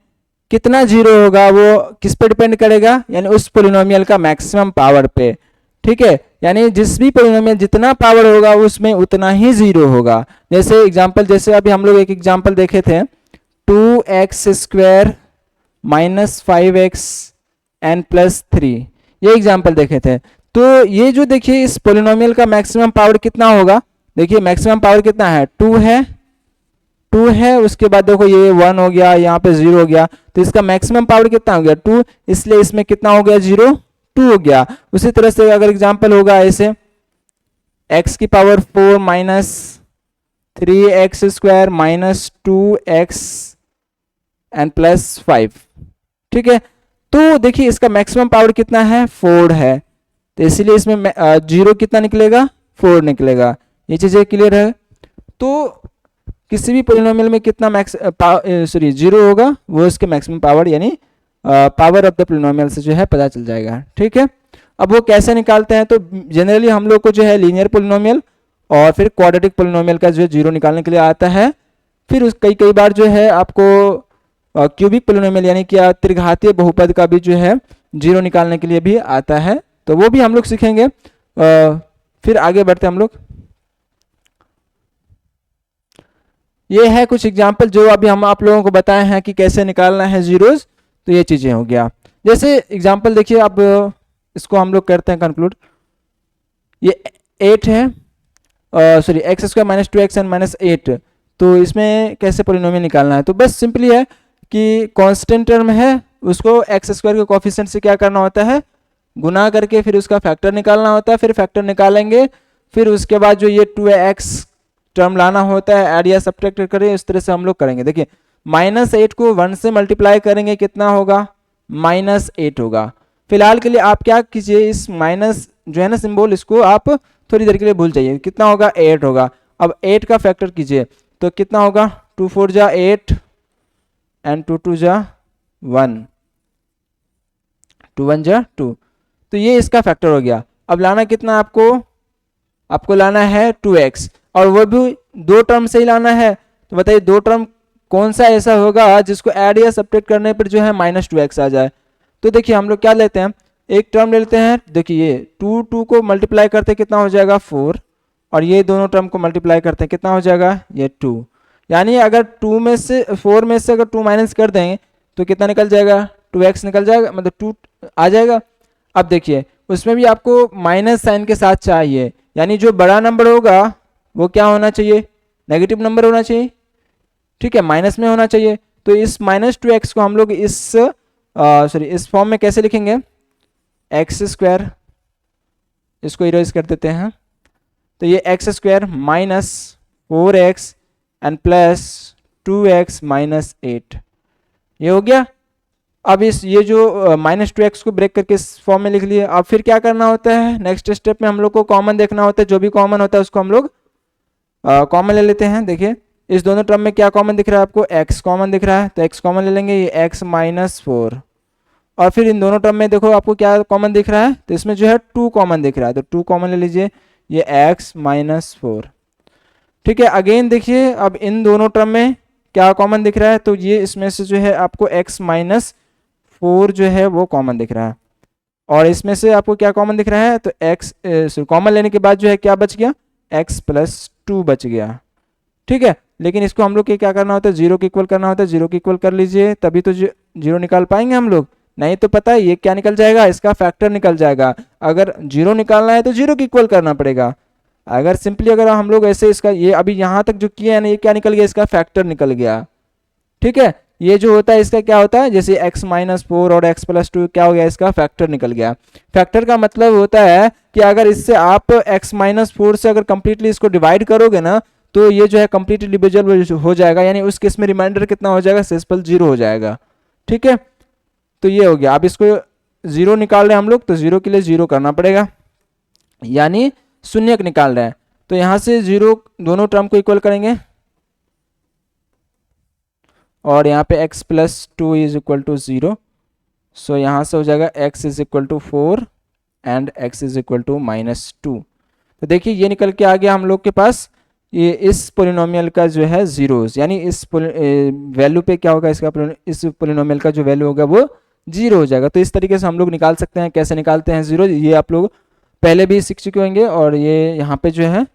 कितना जीरो होगा वो किस पे डिपेंड करेगा, यानी उस पोलिनोमियल का मैक्सिमम पावर पे। ठीक है, यानी जिस भी पोलिनोमियल जितना पावर होगा उसमें उतना ही जीरो होगा। जैसे एग्जांपल, जैसे अभी हम लोग एक एग्जांपल देखे थे 2x² - 5x n + 3, ये एग्जांपल देखे थे। तो ये जो देखिए इस पोलिनोमियल का मैक्सिमम पावर कितना होगा, देखिए मैक्सिमम पावर कितना है, 2 है, उसके बाद देखो ये 1 हो गया, यहाँ पे 0 हो गया, तो इसका मैक्सिमम पावर कितना हो गया 2, इसलिए इसमें कितना हो गया 0, 2 हो गया। उसी तरह से अगर एग्जांपल होगा ऐसे x⁴ - 3x² - 2x n + 5। ठीक है, तो देखिए इसका मैक्सिमम पावर कितना है 4 है, तो इसीलिए इसमें जीरो कितना निकलेगा 4 निकलेगा। ये चीजें क्लियर है। तो किसी भी पोलिनोमियल में कितना जीरो होगा वो इसके मैक्सिमम पावर यानी पावर ऑफ द पोलिनोमियल से जो है पता चल जाएगा। ठीक है, अब वो कैसे निकालते हैं, तो जनरली हम लोग को जो है लीनियर पोलिनोमियल और फिर क्वाड्रेटिक पोलिनोमियल का जो है जीरो निकालने के लिए आता है। फिर उस कई बार जो है आपको क्यूबिक पोलिनोमियल यानी कि त्रिघातीय बहुपद का भी जो है जीरो निकालने के लिए भी आता है, तो वो भी हम लोग सीखेंगे। फिर आगे बढ़ते हम लोग। ये है कुछ एग्जाम्पल जो अभी हम आप लोगों को बताए हैं कि कैसे निकालना है जीरोस, तो ये चीजें हो गया। जैसे एग्जाम्पल देखिए, अब इसको हम लोग करते हैं कंक्लूड। ये 8 है, सॉरी x² - 2xn - 8, तो इसमें कैसे पोलिनोमियल निकालना है, तो बस सिंपली है कि कांस्टेंट टर्म है उसको x² के कोफिशिएंट से क्या करना होता है, गुना करके फिर उसका फैक्टर निकालना होता है। फिर फैक्टर निकालेंगे, फिर उसके बाद जो ये 2x टर्म लाना होता है, ऐड या सब्ट्रैक्ट करें, इस तरह से हम लोग करेंगे। देखिए -8 को 1 से मल्टीप्लाई करेंगे, कितना होगा -8 होगा। फिलहाल के लिए आप क्या कीजिए, इस माइनस जो है ना सिंबल, इसको आप थोड़ी देर के लिए भूल जाइए, कितना होगा 8 होगा। अब 8 का फैक्टर कीजिए तो कितना होगा 2 4 जा 8 एंड 2 2 जा 1, 2 1 जा 2, तो ये इसका फैक्टर हो गया। अब लाना कितना आपको लाना है 2x, और वो भी दो टर्म से ही लाना है। तो बताइए दो टर्म कौन सा ऐसा होगा जिसको ऐड या सब्ट्रैक्ट करने पर जो है -2x आ जाए। तो देखिए हम लोग क्या लेते हैं, एक टर्म ले लेते हैं। देखिए ये 2 को मल्टीप्लाई करते कितना हो जाएगा 4, और ये दोनों टर्म को मल्टीप्लाई करते हैं कितना हो जाएगा ये 2। यानी अगर 2 में से 4 में से अगर 2 माइनस कर देंगे तो कितना निकल जाएगा 2x निकल जाएगा, मतलब 2 आ जाएगा। अब देखिए उसमें भी आपको माइनस साइन के साथ चाहिए, यानी जो बड़ा नंबर होगा वो क्या होना चाहिए, नेगेटिव नंबर होना चाहिए। ठीक है, माइनस में होना चाहिए। तो इस -2x को हम लोग इस फॉर्म में कैसे लिखेंगे, x², इसको इरेज कर देते हैं, तो ये x² - 4x and plus 2x - 8, ये हो गया। अब ये जो -2x को ब्रेक करके इस फॉर्म में लिख लिए। अब फिर क्या करना होता है, नेक्स्ट स्टेप में हम लोग को कॉमन देखना होता है, जो भी कॉमन होता है उसको हम लोग कॉमन ले लेते हैं। देखिए इस दोनों टर्म में क्या कॉमन दिख रहा है आपको, x कॉमन दिख रहा है, तो x कॉमन ले लेंगे, ये x - 4, और फिर इन दोनों टर्म में देखो आपको क्या कॉमन दिख रहा है, तो इसमें जो है 2 कॉमन दिख रहा है, तो 2 कॉमन ले लीजिए, ये x - 4। ठीक है, अगेन देखिए अब इन दोनों टर्म में क्या कॉमन दिख रहा है, तो ये इसमें से जो है आपको x माइनस 4 जो है वो कॉमन दिख रहा है, और इसमें से आपको क्या कॉमन दिख रहा है, तो x कॉमन लेने के बाद जो है क्या बच गया, x प्लस 2 बच गया। ठीक है, लेकिन इसको हम लोग के क्या करना होता है, जीरो के इक्वल करना होता है, जीरो के इक्वल कर लीजिए तभी तो जीरो निकाल पाएंगे हम लोग, नहीं तो पता है ये क्या निकल जाएगा, इसका फैक्टर निकल जाएगा। अगर जीरो निकालना है तो जीरो के इक्वल करना पड़ेगा। अगर सिंपली अगर हम लोग ऐसे इसका ये अभी यहाँ तक जो किया है ना, ये क्या निकल गया, इसका फैक्टर निकल गया। ठीक है, ये जो होता है इसका क्या होता है, जैसे x माइनस 4 और x प्लस 2 क्या हो गया, इसका फैक्टर निकल गया। फैक्टर का मतलब होता है कि अगर इससे आप x माइनस 4 से अगर कंप्लीटली इसको डिवाइड करोगे ना, तो ये जो है कंप्लीटली डिविजिबल हो जाएगा, यानी उस केस में रिमाइंडर कितना हो जाएगा, सिंपल जीरो हो जाएगा। ठीक है, तो ये हो गया। अब इसको जीरो निकाल रहे हैं हम लोग, तो जीरो के लिए जीरो करना पड़ेगा, यानी शून्यक निकाल रहे हैं, तो यहां से जीरो दोनों टर्म को इक्वल करेंगे, और यहाँ पे x plus 2 is equal to 0, so यहाँ से हो जाएगा x is equal to 4 and x is equal to minus 2। तो देखिए ये निकल के आ गया हम लोग के पास, ये इस पोलिनोमियल का जो है जीरोस, यानी इस वैल्यू पे क्या होगा, इसका इस पोलिनोमियल का जो वैल्यू होगा वो जीरो हो जाएगा। तो इस तरीके से हम लोग निकाल सकते हैं। कैसे निकालते हैं जीरो, ये आप लोग पहले भी सीख चुके होंगे, और ये यहाँ पे जो है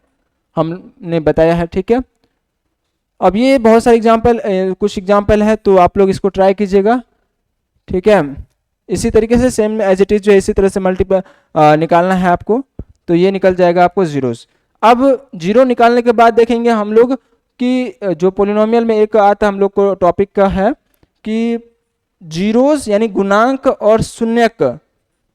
हमने बताया है। ठीक है, अब ये बहुत सारे एग्जाम्पल कुछ एग्जाम्पल है, तो आप लोग इसको ट्राई कीजिएगा। ठीक है, इसी तरीके से सेम एज इट इज जो है इसी तरह से मल्टीपल निकालना है आपको, तो ये निकल जाएगा आपको जीरोस। अब जीरो निकालने के बाद देखेंगे हम लोग कि जो पोलिनोमियल में एक आता हम लोग को टॉपिक का है कि जीरोस यानी गुणांक और शून्यक।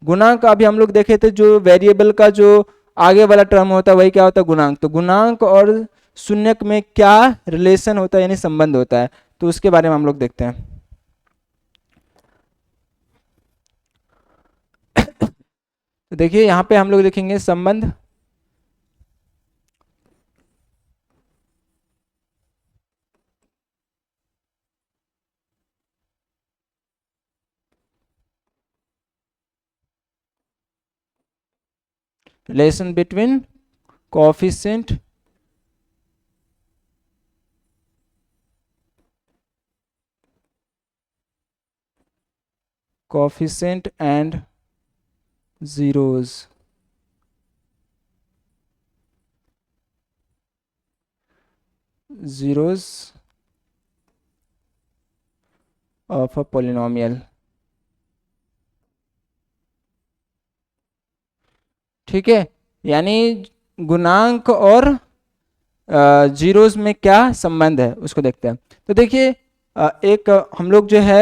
गुणांक अभी हम लोग देखे थे, जो वेरिएबल का जो आगे वाला टर्म होता है वही क्या होता है, गुणांक। तो गुणांक और शून्यक में क्या रिलेशन होता है, यानी संबंध होता है, तो उसके बारे में हम लोग देखते हैं। तो देखिए यहाँ पे हम लोग देखेंगे संबंध। Relation between coefficient and zeros। zeros of a polynomial। ठीक है, यानी गुणांक और जीरोस में क्या संबंध है उसको देखते हैं। तो देखिए एक हम लोग जो है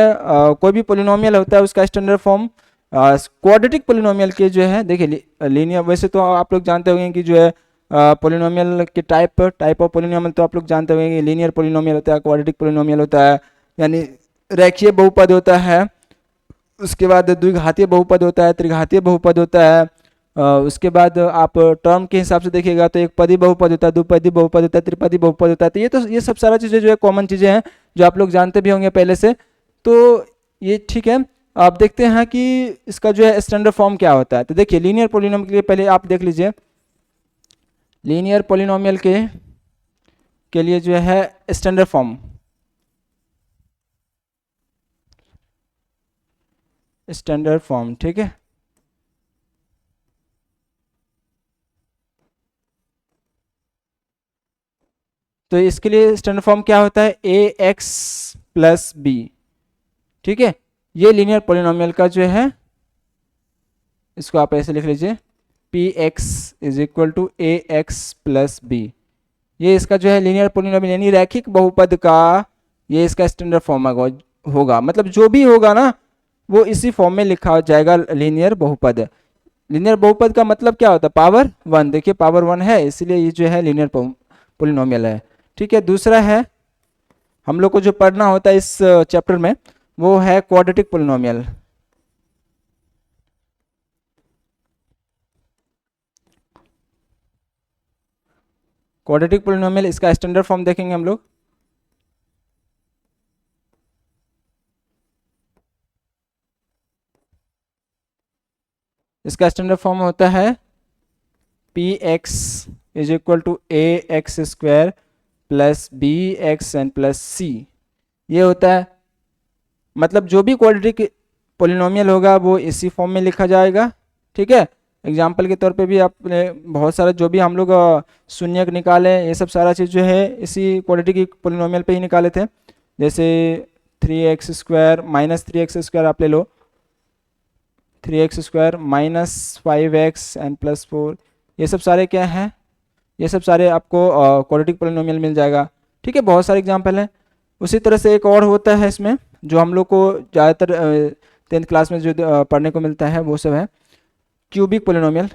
कोई भी पोलिनोमियल होता है उसका स्टैंडर्ड फॉर्म क्वाड्रेटिक पोलिनोमियल के जो है, देखिए लीनियर, वैसे तो आप लोग जानते होंगे कि जो है पोलिनोमियल के टाइप ऑफ पोलिनोमियल तो आप लोग जानते होंगे कि लीनियर पोलिनोमियल होता है, क्वाड्रेटिक पोलिनोमियल होता है, यानी रेखीय बहुपद होता है, उसके बाद द्विघातीय बहुपद होता है, त्रिघातीय बहुपद होता है, उसके बाद आप टर्म के हिसाब से देखिएगा तो एक पदी बहुपद होता है, द्विपदी बहुपद होता है, त्रिपदी बहुपद होता है। तो ये सब सारा चीज़ें जो है कॉमन चीज़ें हैं जो आप लोग जानते भी होंगे पहले से। तो ये ठीक है, आप देखते हैं कि इसका जो है स्टैंडर्ड फॉर्म क्या होता है। तो देखिए लीनियर पोलिनोमियल के लिए पहले आप देख लीजिए, लीनियर पोलिनोमियल के लिए जो है स्टैंडर्ड फॉर्म, ठीक है। तो इसके लिए स्टैंडर्ड फॉर्म क्या होता है, ए एक्स प्लस बी। ठीक है, ये लीनियर पोलिनोमियल का जो है, इसको आप ऐसे लिख लीजिए, p x is equal to A x plus b. ये इसका जो है लीनियर पोलिनोमियल यानी रैखिक बहुपद का ये इसका स्टैंडर्ड फॉर्म होगा। मतलब जो भी होगा ना वो इसी फॉर्म में लिखा जाएगा, लीनियर बहुपद। लीनियर बहुपद का मतलब क्या होता है, पावर वन। देखिए पावर वन है, इसलिए ये जो है लीनियर पोलिनोमियल है। ठीक है, दूसरा है हम लोग को जो पढ़ना होता है इस चैप्टर में, वो है क्वाड्रेटिक पोलिनोमियल। क्वाड्रेटिक पोलिनोमियल इसका स्टैंडर्ड फॉर्म देखेंगे हम लोग। इसका स्टैंडर्ड फॉर्म होता है P x is equal to A X square plus B X N plus C. ये होता है, मतलब जो भी क्वाड्रेटिक पोलिनोमियल होगा वो इसी फॉर्म में लिखा जाएगा। ठीक है, एग्जाम्पल के तौर पे भी आपने बहुत सारा जो भी हम लोग शून्यक निकाले, ये सब सारा चीज़ जो है इसी क्वाड्रेटिक पोलिनोमियल पे ही निकाले थे। जैसे 3x² माइनस 3x² आप ले लो, 3x² minus 5x N plus 4, ये सब सारे क्या हैं, ये सब सारे आपको क्वाड्रेटिक पोलिनोमियल मिल जाएगा। ठीक है, बहुत सारे एग्जाम्पल हैं। उसी तरह से एक और होता है इसमें जो हम लोग को ज़्यादातर 10th क्लास में जो पढ़ने को मिलता है वो सब है क्यूबिक पोलिनोमियल।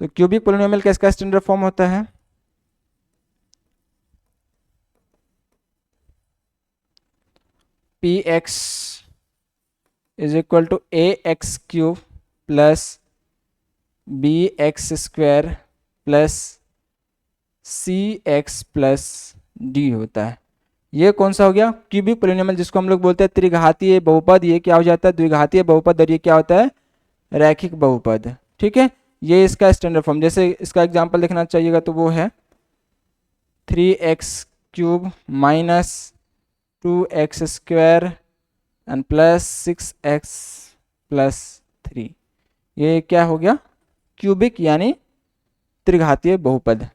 तो क्यूबिक पोलिनोमियल का इसका स्टैंडर्ड फॉर्म होता है px is equal to ax³ plus bx² plus cx plus d होता है। ये कौन सा हो गया, क्यूबिक पोलिनोमियल, जिसको हम लोग बोलते हैं त्रिघातीय बहुपद। ये क्या हो जाता है, द्विघातीय बहुपद, और ये क्या होता है, रैखिक बहुपद। ठीक है, ये इसका स्टैंडर्ड फॉर्म। जैसे इसका एग्जांपल देखना चाहिएगा तो वो है 3x³ minus 2x² and plus 6x plus 3। ये क्या हो गया, क्यूबिक यानी त्रिघातीय बहुपद।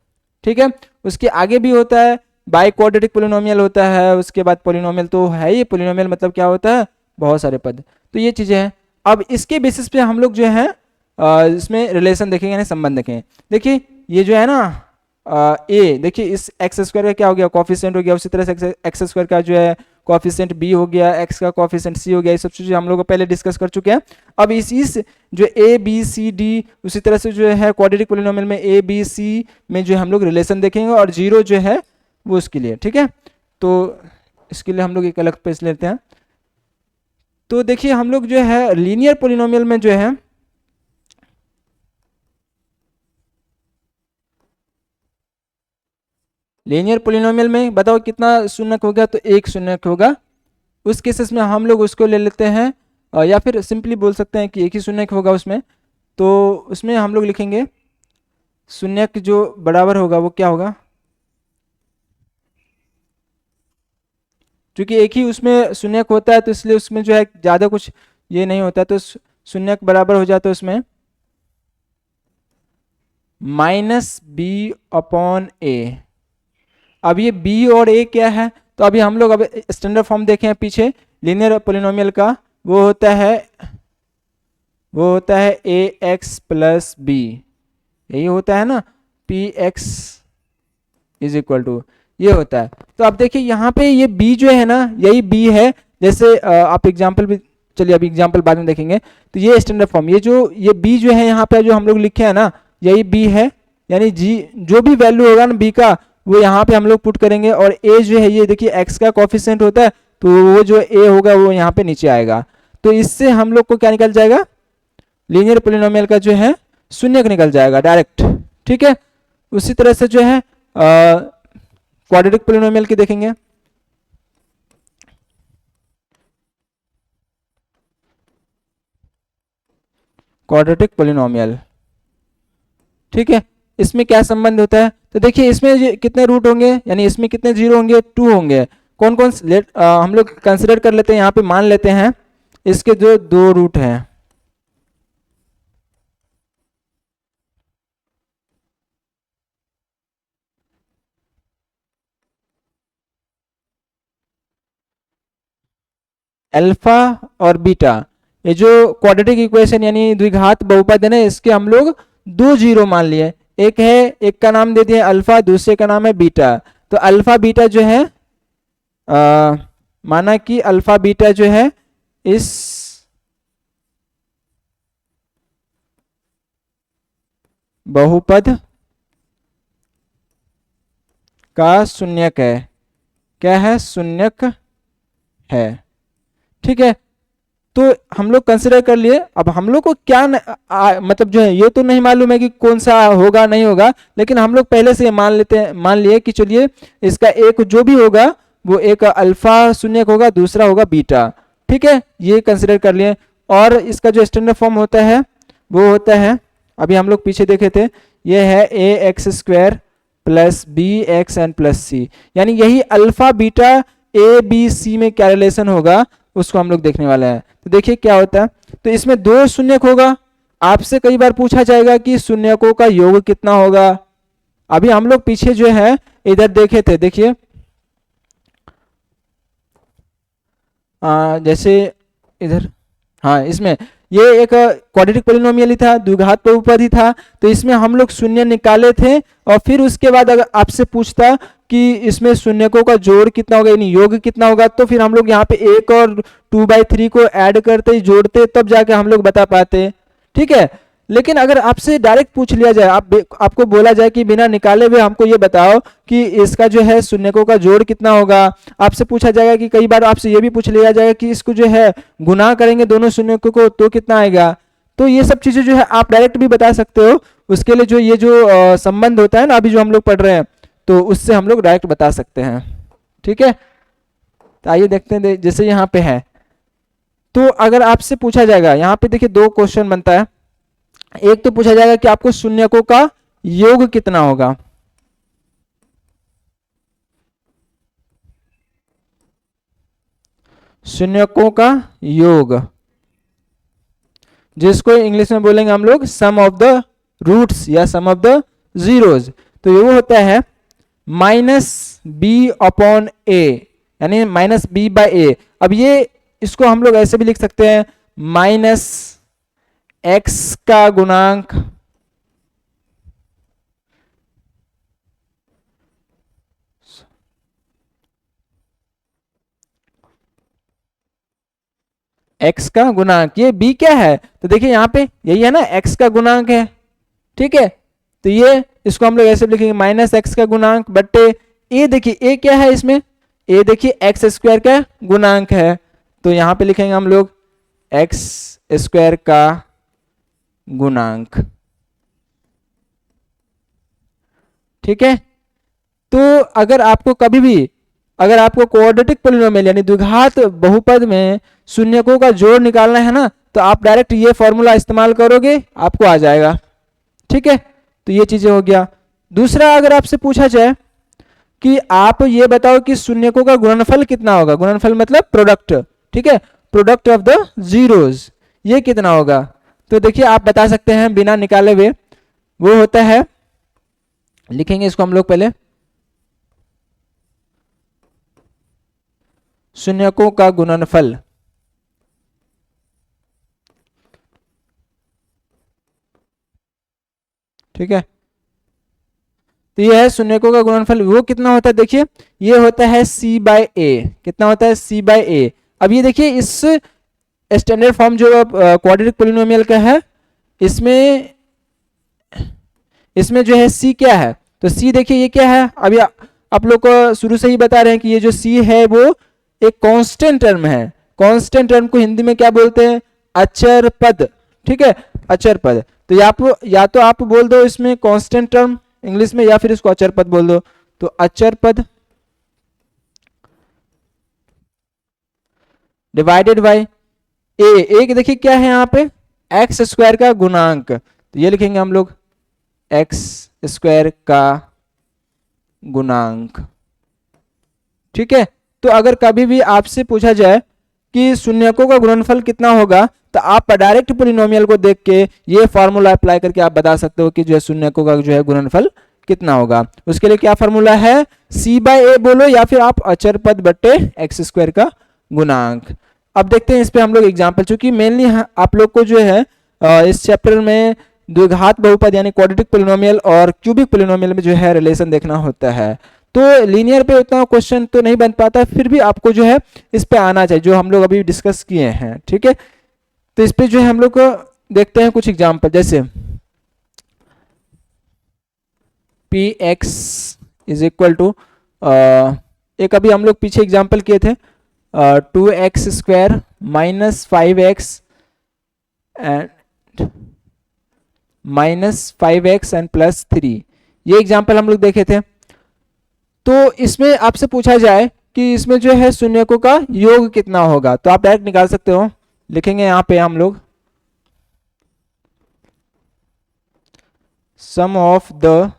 ठीक है, उसके आगे भी होता है बाई क्वाड्रेटिक पोलिनोमियल होता है, उसके बाद पोलिनोमियल तो है ही, पोलिनोमियल मतलब क्या होता है, बहुत सारे पद। तो ये चीज़ें हैं। अब इसके बेसिस पे हम लोग जो है इसमें रिलेशन देखेंगे, यानी संबंध देखेंगे। देखिए ये जो है ना ए, देखिए इस x² का क्या हो गया, कोफिशिएंट हो गया। उसी तरह से x² का जो है कोफिशिएंट b हो गया, x का कोफिशिएंट c हो गया। ये सब चीज़ें हम लोग पहले डिस्कस कर चुके हैं। अब इस जो a b c d, उसी तरह से जो है क्वाड्रेटिक पोलिनोमियल में a b c में जो हम लोग रिलेशन देखेंगे, और जीरो जो है वो उसके लिए। ठीक है, तो इसके लिए हम लोग एक अलग पेज लेते हैं। तो देखिए हम लोग जो है लीनियर पोलिनोमियल में जो है लीनियर पोलिनोमियल में बताओ कितना शून्यक होगा, तो एक शून्यक होगा। उस केसेस में हम लोग उसको ले लेते हैं, या फिर सिंपली बोल सकते हैं कि एक ही शून्यक होगा उसमें। तो उसमें हम लोग लिखेंगे शून्यक जो बराबर होगा वो क्या होगा, क्योंकि एक ही उसमें शून्यक होता है तो इसलिए उसमें जो है ज़्यादा कुछ ये नहीं होता। तो शून्यक बराबर हो जाता है उसमें -b/a। अब ये b और a क्या है, तो अभी हम लोग अब स्टैंडर्ड फॉर्म देखें पीछे लीनियर पोलिनोमियल का, वो होता है ax प्लस b, यही होता है ना, px इज इक्वल टू, ये होता है। तो अब देखिए यहाँ पे ये b जो है ना, यही b है। जैसे आप एग्जाम्पल भी, चलिए अभी एग्जाम्पल बाद में देखेंगे। तो ये स्टैंडर्ड फॉर्म, ये b जो है यहाँ पे जो हम लोग लिखे हैं ना, यही b है। यानी g जो भी वैल्यू होगा ना b का, वो यहाँ पे हम लोग पुट करेंगे। और a जो है, ये देखिए x का कोफिशिएंट होता है, तो वो जो a होगा वो यहाँ पे नीचे आएगा। तो इससे हम लोग को क्या निकल जाएगा, लीनियर पोलिनोमियल का जो है शून्यक निकल जाएगा डायरेक्ट। ठीक है, उसी तरह से जो है क्वाड्रेटिक पोलिनोमियल की देखेंगे। क्वाड्रेटिक पोलिनोमियल, ठीक है, इसमें क्या संबंध होता है, तो देखिए इसमें कितने रूट होंगे, यानी इसमें कितने जीरो होंगे, 2 होंगे। कौन कौन हम लोग कंसिडर कर लेते हैं, यहाँ पे मान लेते हैं इसके जो 2 रूट हैं। अल्फा और बीटा, ये जो क्वाड्रेटिक इक्वेशन यानी द्विघात बहुपद है ना, इसके हम लोग 2 जीरो मान लिए। एक है, एक का नाम दे दिए अल्फा, दूसरे का नाम है बीटा। तो अल्फा बीटा जो है माना कि अल्फा बीटा जो है इस बहुपद का शून्यक है। क्या है, शून्यक है। ठीक है, तो हम लोग कंसिडर कर लिए। अब हम लोग को क्या मतलब जो है ये तो नहीं मालूम है कि कौन सा होगा नहीं होगा, लेकिन हम लोग पहले से मान लिए कि चलिए इसका एक जो भी होगा वो एक अल्फा शून्यक होगा, दूसरा होगा बीटा। ठीक है, ये कंसिडर कर लिए। और इसका जो स्टैंडर्ड फॉर्म होता है वो होता है, अभी हम लोग पीछे देखे थे, ये है A X square plus B X N plus C, यानी यही alpha beta A B C में क्या रिलेशन होगा उसको हम लोग देखने वाले हैं। तो देखिए क्या होता है, तो इसमें दो शून्यक होगा, आपसे कई बार पूछा जाएगा कि शून्यकों का योग कितना होगा। अभी हम लोग पीछे जो है इधर देखे थे, देखिए जैसे इधर, हाँ इसमें ये एक क्वाड्रेटिक पोलिनोमियल ही था, द्विघात बहुपद ही था, तो इसमें हम लोग शून्य निकाले थे और फिर उसके बाद अगर आपसे पूछता कि इसमें शून्यकों का जोड़ कितना होगा यानी योग कितना होगा, तो फिर हम लोग यहाँ पे 1 और 2/3 को ऐड करते जोड़ते तब जाके हम लोग बता पाते, ठीक है। लेकिन अगर आपसे डायरेक्ट पूछ लिया जाए, आपको बोला जाए कि बिना निकाले हुए हमको ये बताओ कि इसका जो है शून्यकों का जोड़ कितना होगा, आपसे पूछा जाएगा कि कई बार आपसे ये भी पूछ लिया जाएगा कि इसको जो है गुना करेंगे दोनों शून्यकों को तो कितना आएगा, तो ये सब चीजें जो है आप डायरेक्ट भी बता सकते हो। उसके लिए जो ये जो संबंध होता है ना अभी जो हम लोग पढ़ रहे हैं, तो उससे हम लोग डायरेक्ट बता सकते हैं, ठीक है। तो आइए देखते हैं, जैसे यहाँ पे है, तो अगर आपसे पूछा जाएगा, यहाँ पे देखिए दो क्वेश्चन बनता है, एक तो पूछा जाएगा कि आपको शून्यकों का योग कितना होगा, शून्यकों का योग, जिसको इंग्लिश में बोलेंगे हम लोग सम ऑफ द रूट्स या सम ऑफ द जीरोज, तो ये वो होता है -b/a यानी -b/a। अब ये इसको हम लोग ऐसे भी लिख सकते हैं -x का गुणांक x का गुणांक, ये b क्या है, तो देखिए यहाँ पे यही है ना x का गुणांक है, ठीक है। तो ये इसको हम लोग ऐसे लिखेंगे -x का गुणांक बट्टे a, देखिए a क्या है इसमें, a देखिए x स्क्वायर का गुणांक है, तो यहाँ पे लिखेंगे हम लोग x स्क्वायर का गुणांक, ठीक है। तो अगर आपको कभी भी, अगर आपको क्वाड्रेटिक पोलिनोमियल यानी द्विघात बहुपद में शून्यकों का जोड़ निकालना है ना, तो आप डायरेक्ट ये फॉर्मूला इस्तेमाल करोगे आपको आ जाएगा, ठीक है। तो ये चीजें हो गया। दूसरा, अगर आपसे पूछा जाए कि आप ये बताओ कि शून्यकों का गुणनफल कितना होगा, गुणनफल मतलब प्रोडक्ट, ठीक है, प्रोडक्ट ऑफ द जीरोज, ये कितना होगा, तो देखिए आप बता सकते हैं बिना निकाले हुए, वो होता है, लिखेंगे इसको हम लोग पहले, शून्यकों का गुणनफल, ठीक है। तो ये है शून्यकों का गुणनफल, वो कितना होता है, देखिए ये होता है c/a, कितना होता है c/a। अब ये देखिए इस स्टैंडर्ड फॉर्म जो क्वाड्रेटिक पोलिनोमियल का है, इसमें जो है c क्या है, तो c देखिए ये क्या है, अभी आप लोग को शुरू से ही बता रहे हैं कि ये जो c है वो एक कांस्टेंट टर्म है, कांस्टेंट टर्म को हिंदी में क्या बोलते हैं, अचर पद, ठीक है, अचर पद। तो या तो आप बोल दो इसमें कांस्टेंट टर्म इंग्लिश में, या फिर इसको अचर पद बोल दो, तो अचर पद डिवाइडेड बाय a, एक देखिए क्या है यहाँ पे एक्स स्क्वायर का गुणांक, तो ये लिखेंगे हम लोग एक्स स्क्वायर का गुणांक, ठीक है। तो अगर कभी भी आपसे पूछा जाए कि शून्यकों का गुणनफल कितना होगा, तो आप डायरेक्ट पोलिनोमियल को देख के ये फॉर्मूला अप्लाई करके आप बता सकते हो कि जो है शून्यकों का जो है गुणनफल कितना होगा। उसके लिए क्या फॉर्मूला है, c/a बोलो या फिर आप अचर पद बट्टे एक्स स्क्वायर का गुणांक। अब देखते हैं इस पे हम लोग एग्जाम्पल, चूंकि मेनली आप लोग को जो है इस चैप्टर में द्विघात बहुपद यानी क्वाड्रेटिक पोलिनोमियल और क्यूबिक पोलिनोमियल में जो है रिलेशन देखना होता है, तो लीनियर पे उतना क्वेश्चन तो नहीं बन पाता, फिर भी आपको जो है इस पे आना चाहिए जो हम लोग अभी डिस्कस किए हैं, ठीक है। तो इस पे जो है हम लोग को देखते हैं कुछ एग्जाम्पल, जैसे px इज इक्वल टू, एक अभी हम लोग पीछे एग्जाम्पल किए थे 2x square minus 5x and -5x and +3, ये एग्जाम्पल हम लोग देखे थे। तो इसमें आपसे पूछा जाए कि इसमें जो है शून्यकों का योग कितना होगा, तो आप डायरेक्ट निकाल सकते हो लिखेंगे यहाँ पे हम लोग सम ऑफ द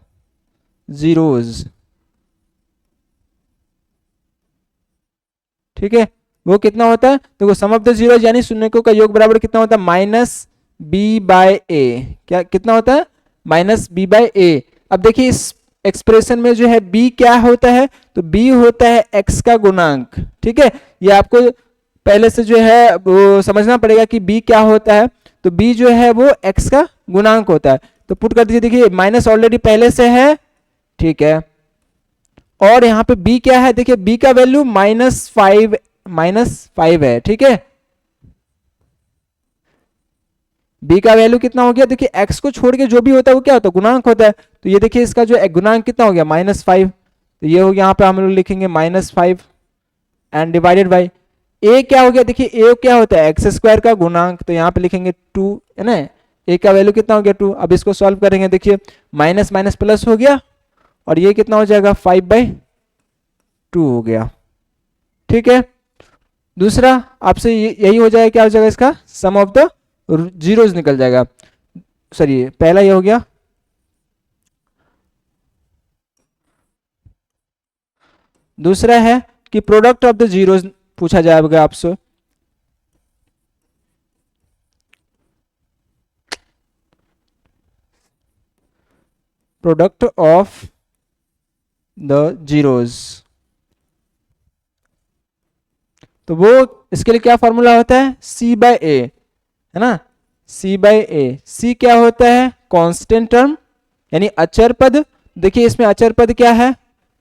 जीरोज, ठीक है। वो कितना होता है, देखो सम ऑफ द जीरोज यानी शून्यकों का योग बराबर कितना होता है, माइनस बी बाय ए। क्या कितना होता है, माइनस बी बाय ए। अब देखिए इस एक्सप्रेशन में जो है b क्या होता है, तो b होता है x का गुणांक, ठीक है। ये आपको पहले से जो है वो समझना पड़ेगा कि b क्या होता है, तो b जो है वो x का गुणांक होता है। तो पुट कर दीजिए, देखिए माइनस ऑलरेडी पहले से है, ठीक है। और यहाँ पे b क्या है, देखिए b का वैल्यू -5 है, ठीक है। b का वैल्यू कितना हो गया, देखिए x को छोड़ के जो भी होता है वो क्या होता है, गुणांक होता है। तो ये देखिए इसका जो गुणांक कितना हो गया, -5। तो ये हो गया, यहाँ पे हम लोग लिखेंगे -5 एंड डिवाइडेड बाई a क्या हो गया, देखिए a क्या होता है, एक्स स्क्वायर का गुणांक। तो यहाँ पे लिखेंगे 2, है ना। a का वैल्यू कितना हो गया, 2। अब इसको सॉल्व करेंगे, देखिए माइनस माइनस प्लस हो गया और ये कितना हो जाएगा, 5/2 हो गया, ठीक है। दूसरा आपसे यही हो जाएगा, क्या हो जाएगा इसका सम ऑफ द जीरोज निकल जाएगा। सॉरी पहला ये हो गया। दूसरा है कि प्रोडक्ट ऑफ द जीरोज पूछा जाएगा आपसे। प्रोडक्ट ऑफ द जीरोज, तो वो इसके लिए क्या फॉर्मूला होता है, c/a, है ना। c/a, c क्या होता है, कांस्टेंट टर्म यानी अचर पद। देखिए इसमें अचर पद क्या है,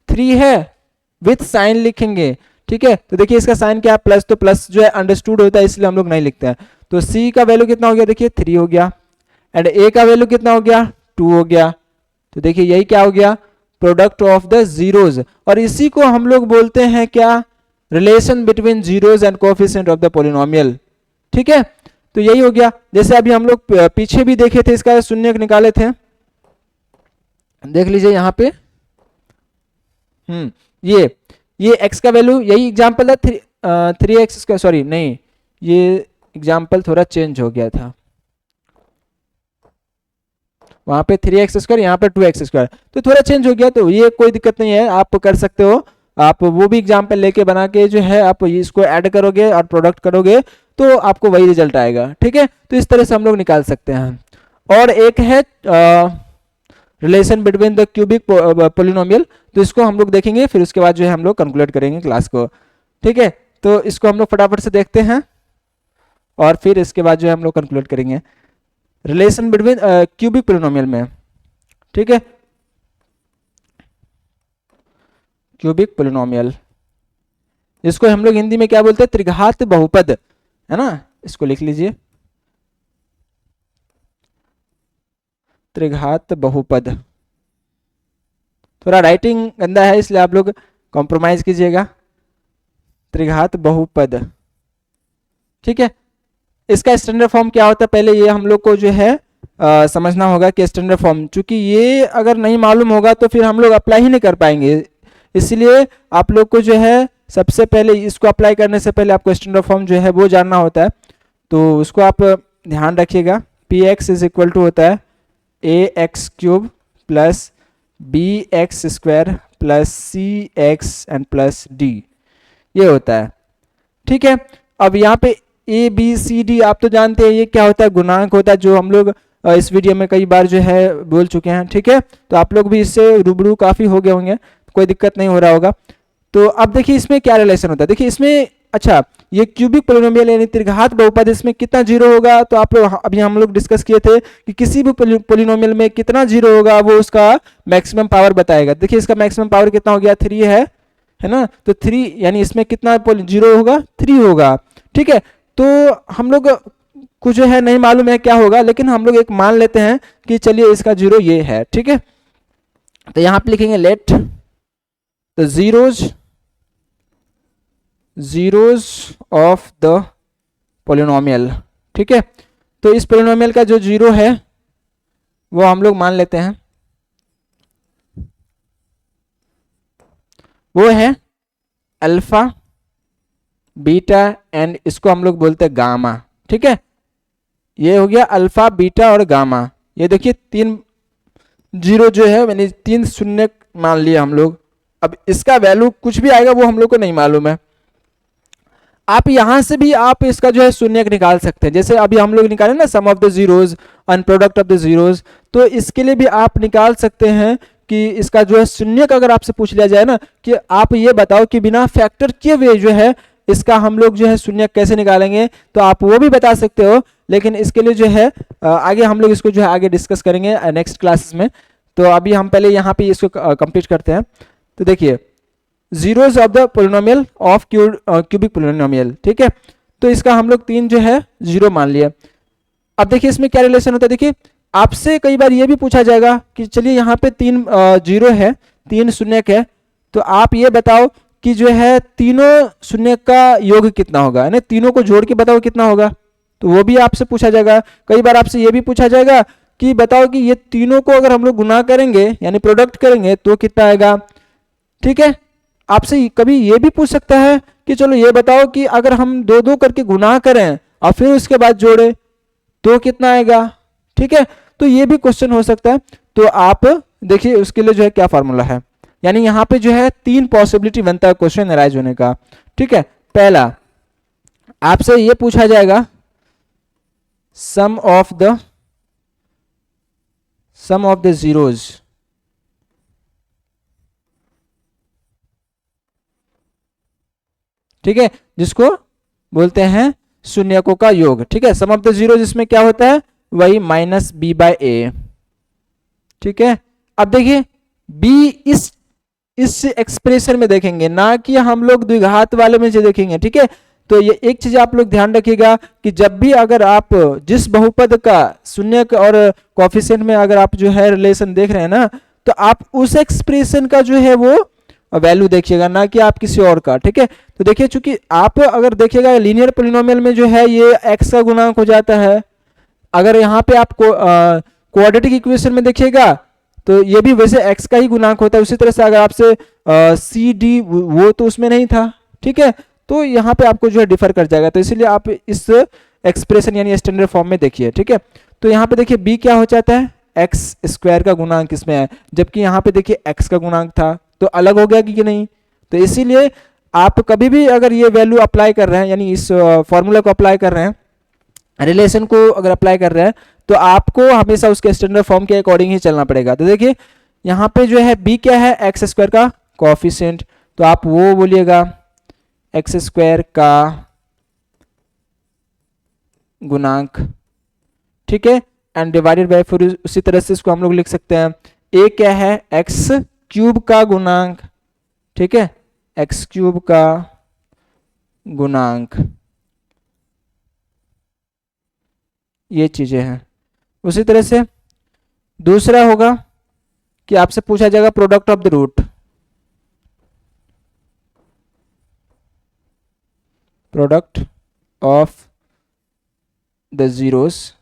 3 है, विथ साइन लिखेंगे, ठीक है। तो देखिए इसका साइन क्या है, प्लस, तो प्लस जो है अंडरस्टूड होता है इसलिए हम लोग नहीं लिखते हैं। तो c का वैल्यू कितना हो गया, देखिए 3 हो गया, एंड a का वैल्यू कितना हो गया, 2 हो गया। तो देखिए यही क्या हो गया, प्रोडक्ट ऑफ द जीरोज। और इसी को हम लोग बोलते हैं क्या, relation between zeros and coefficient of the polynomial, ठीक है। तो यही हो गया। जैसे अभी हम लोग पीछे भी देखे थे, इसका शून्य निकाले थे, देख लीजिए यहाँ पे। ये x का वैल्यू, यही एग्जांपल है 3x का, सॉरी नहीं, ये एग्जांपल थोड़ा चेंज हो गया था, वहां पे 3x², यहाँ पे 2x², तो थोड़ा चेंज हो गया। तो ये कोई दिक्कत नहीं है, आप कर सकते हो। आप वो भी एग्जाम्पल लेके बना के जो है आप इसको ऐड करोगे और प्रोडक्ट करोगे तो आपको वही रिजल्ट आएगा, ठीक है। तो इस तरह से हम लोग निकाल सकते हैं। और एक है relation between the cubic polynomial, तो इसको हम लोग देखेंगे, फिर उसके बाद जो है हम लोग कंक्लूड करेंगे क्लास को, ठीक है। तो इसको हम लोग फटाफट से देखते हैं और फिर इसके बाद जो है हम लोग कंक्लूड करेंगे रिलेशन बिटवीन क्यूबिक पोलिनोमियल में, ठीक है। क्यूबिक पोलिनोमियल, इसको हम लोग हिंदी में क्या बोलते हैं, त्रिघात बहुपद, है ना। इसको लिख लीजिए, त्रिघात बहुपद। थोड़ा राइटिंग गंदा है इसलिए आप लोग कॉम्प्रोमाइज कीजिएगा, त्रिघात बहुपद, ठीक है। इसका स्टैंडर्ड फॉर्म क्या होता है, पहले ये हम लोग को जो है समझना होगा कि स्टैंडर्ड फॉर्म, चूंकि ये अगर नहीं मालूम होगा तो फिर हम लोग अप्लाई ही नहीं कर पाएंगे। इसलिए आप लोग को जो है सबसे पहले इसको अप्लाई करने से पहले आपको स्टैंडर्ड फॉर्म जो है वो जानना होता है। तो उसको आप ध्यान रखिएगा, px इज इक्वल टू होता है ax³ plus bx² plus cx and plus d, ये होता है, ठीक है। अब यहाँ पे ए बी सी डी आप तो जानते हैं ये क्या होता है, गुणांक होता है, जो हम लोग इस वीडियो में कई बार जो है बोल चुके हैं, ठीक है। तो आप लोग भी इससे रूबरू काफ़ी हो गए होंगे, कोई दिक्कत नहीं हो रहा होगा। तो अब देखिए इसमें क्या रिलेशन होता है, देखिए इसमें, अच्छा ये क्यूबिक पोलिनोमियल यानी त्रिघात बहुपद, इसमें कितना जीरो होगा, तो आप लोग अभी हम लोग डिस्कस किए थे कि किसी भी पोलिनोमियल में कितना जीरो होगा वो उसका मैक्सिमम पावर बताएगा। देखिए इसका मैक्सिमम पावर कितना हो गया, 3 है ना। तो 3 यानी इसमें कितना जीरो होगा, 3 होगा, ठीक है। तो हम लोग को जो है नहीं मालूम है क्या होगा, लेकिन हम लोग एक मान लेते हैं कि चलिए इसका जीरो ये है, ठीक है। तो यहाँ पे लिखेंगे let the zeros of the polynomial, ठीक है। तो इस पोलिनोमियल का जो जीरो है वो हम लोग मान लेते हैं, वो है अल्फा बीटा एंड इसको हम लोग बोलते हैं गामा, ठीक है, ये हो गया अल्फा बीटा और गामा। ये देखिए 3 जीरो जो है मैंने 3 शून्य मान लिया हम लोग। अब इसका वैल्यू कुछ भी आएगा वो हम लोग को नहीं मालूम है। आप यहां से भी आप इसका जो है शून्य निकाल सकते हैं, जैसे अभी हम लोग निकाले ना sum of the zeros and product of the zeros, तो इसके लिए भी आप निकाल सकते हैं कि इसका जो है शून्य का अगर आपसे पूछ लिया जाए ना कि आप ये बताओ कि बिना फैक्टर किए हुए जो है इसका हम लोग जो है शून्य कैसे निकालेंगे, तो आप वो भी बता सकते हो। लेकिन इसके लिए जो है आगे हम लोग इसको जो है आगे डिस्कस करेंगे नेक्स्ट क्लासेस में। तो अभी हम पहले यहाँ पे इसको कंप्लीट करते हैं। तो देखिए zeros of the polynomial of cubic polynomial, ठीक है, तो इसका हम लोग 3 जो है जीरो मान लिया। अब देखिए इसमें क्या रिलेशन होता है, देखिए आपसे कई बार ये भी पूछा जाएगा कि चलिए यहाँ पे 3 जीरो है, 3 शून्य है, तो आप ये बताओ कि जो है तीनों शून्य का योग कितना होगा, यानी तीनों को जोड़ के बताओ कितना होगा, तो वो भी आपसे पूछा जाएगा। कई बार आपसे ये भी पूछा जाएगा कि बताओ कि ये तीनों को अगर हम लोग गुना करेंगे यानी प्रोडक्ट करेंगे तो कितना आएगा, ठीक है। आपसे कभी ये भी पूछ सकता है कि चलो ये बताओ कि अगर हम 2 करके गुना करें और फिर उसके बाद जोड़े तो कितना आएगा, ठीक है। तो ये भी क्वेश्चन हो सकता है। तो आप देखिए उसके लिए जो है क्या फॉर्मूला है, यानी यहाँ पे जो है 3 पॉसिबिलिटी बनता है क्वेश्चन अराइज होने का, ठीक है। पहला आपसे ये पूछा जाएगा सम ऑफ द जीरोज, ठीक है, जिसको बोलते हैं शून्यकों का योग, ठीक है। सम ऑफ द जीरो जिसमें क्या होता है वही माइनस बी बाय ए, ठीक है। अब देखिए बी इस एक्सप्रेशन में देखेंगे ना कि हम लोग द्विघात वाले में जो देखेंगे, ठीक है। तो ये एक चीज आप लोग ध्यान रखिएगा कि जब भी अगर आप जिस बहुपद का शून्य और कोफिशिएंट में अगर आप जो है रिलेशन देख रहे हैं ना, तो आप उस एक्सप्रेशन का जो है वो वैल्यू देखिएगा ना कि आप किसी और का, ठीक है। तो देखिए चूंकि आप अगर देखिएगा लीनियर पोलिनोमियल में जो है ये x का गुणांक हो जाता है, अगर यहाँ पे आप क्वाड्रेटिक इक्वेशन में देखिएगा तो ये भी वैसे x का ही गुणांक होता है। उसी तरह से अगर आपसे सी डी वो तो उसमें नहीं था, ठीक है, तो यहाँ पे आपको जो है डिफर कर जाएगा। तो इसीलिए आप इस एक्सप्रेशन यानी स्टैंडर्ड फॉर्म में देखिए, ठीक है। तो यहाँ पे देखिए b क्या हो जाता है, एक्स स्क्वायर का गुणांक इसमें है, जबकि यहाँ पे देखिए x का गुणांक था, तो अलग हो गया कि नहीं। तो इसीलिए आप कभी भी अगर ये वैल्यू अप्लाई कर रहे हैं यानी इस फॉर्मूला को अप्लाई कर रहे हैं, रिलेशन को अगर अप्लाई कर रहे हैं, तो आपको हमेशा उसके स्टैंडर्ड फॉर्म के अकॉर्डिंग ही चलना पड़ेगा। तो देखिए यहाँ पे जो है b क्या है, एक्स स्क्वायर का कोफिशिएंट, तो आप वो बोलिएगा एक्स स्क्वायर का गुणांक, ठीक है, एंड डिवाइडेड बाय 4। उसी तरह से इसको हम लोग लिख सकते हैं a क्या है, एक्स क्यूब का गुणांक, ठीक है, एक्स क्यूब का गुणांक, ये चीजें हैं। उसी तरह से दूसरा होगा कि आपसे पूछा जाएगा product of the root, product of the zeros,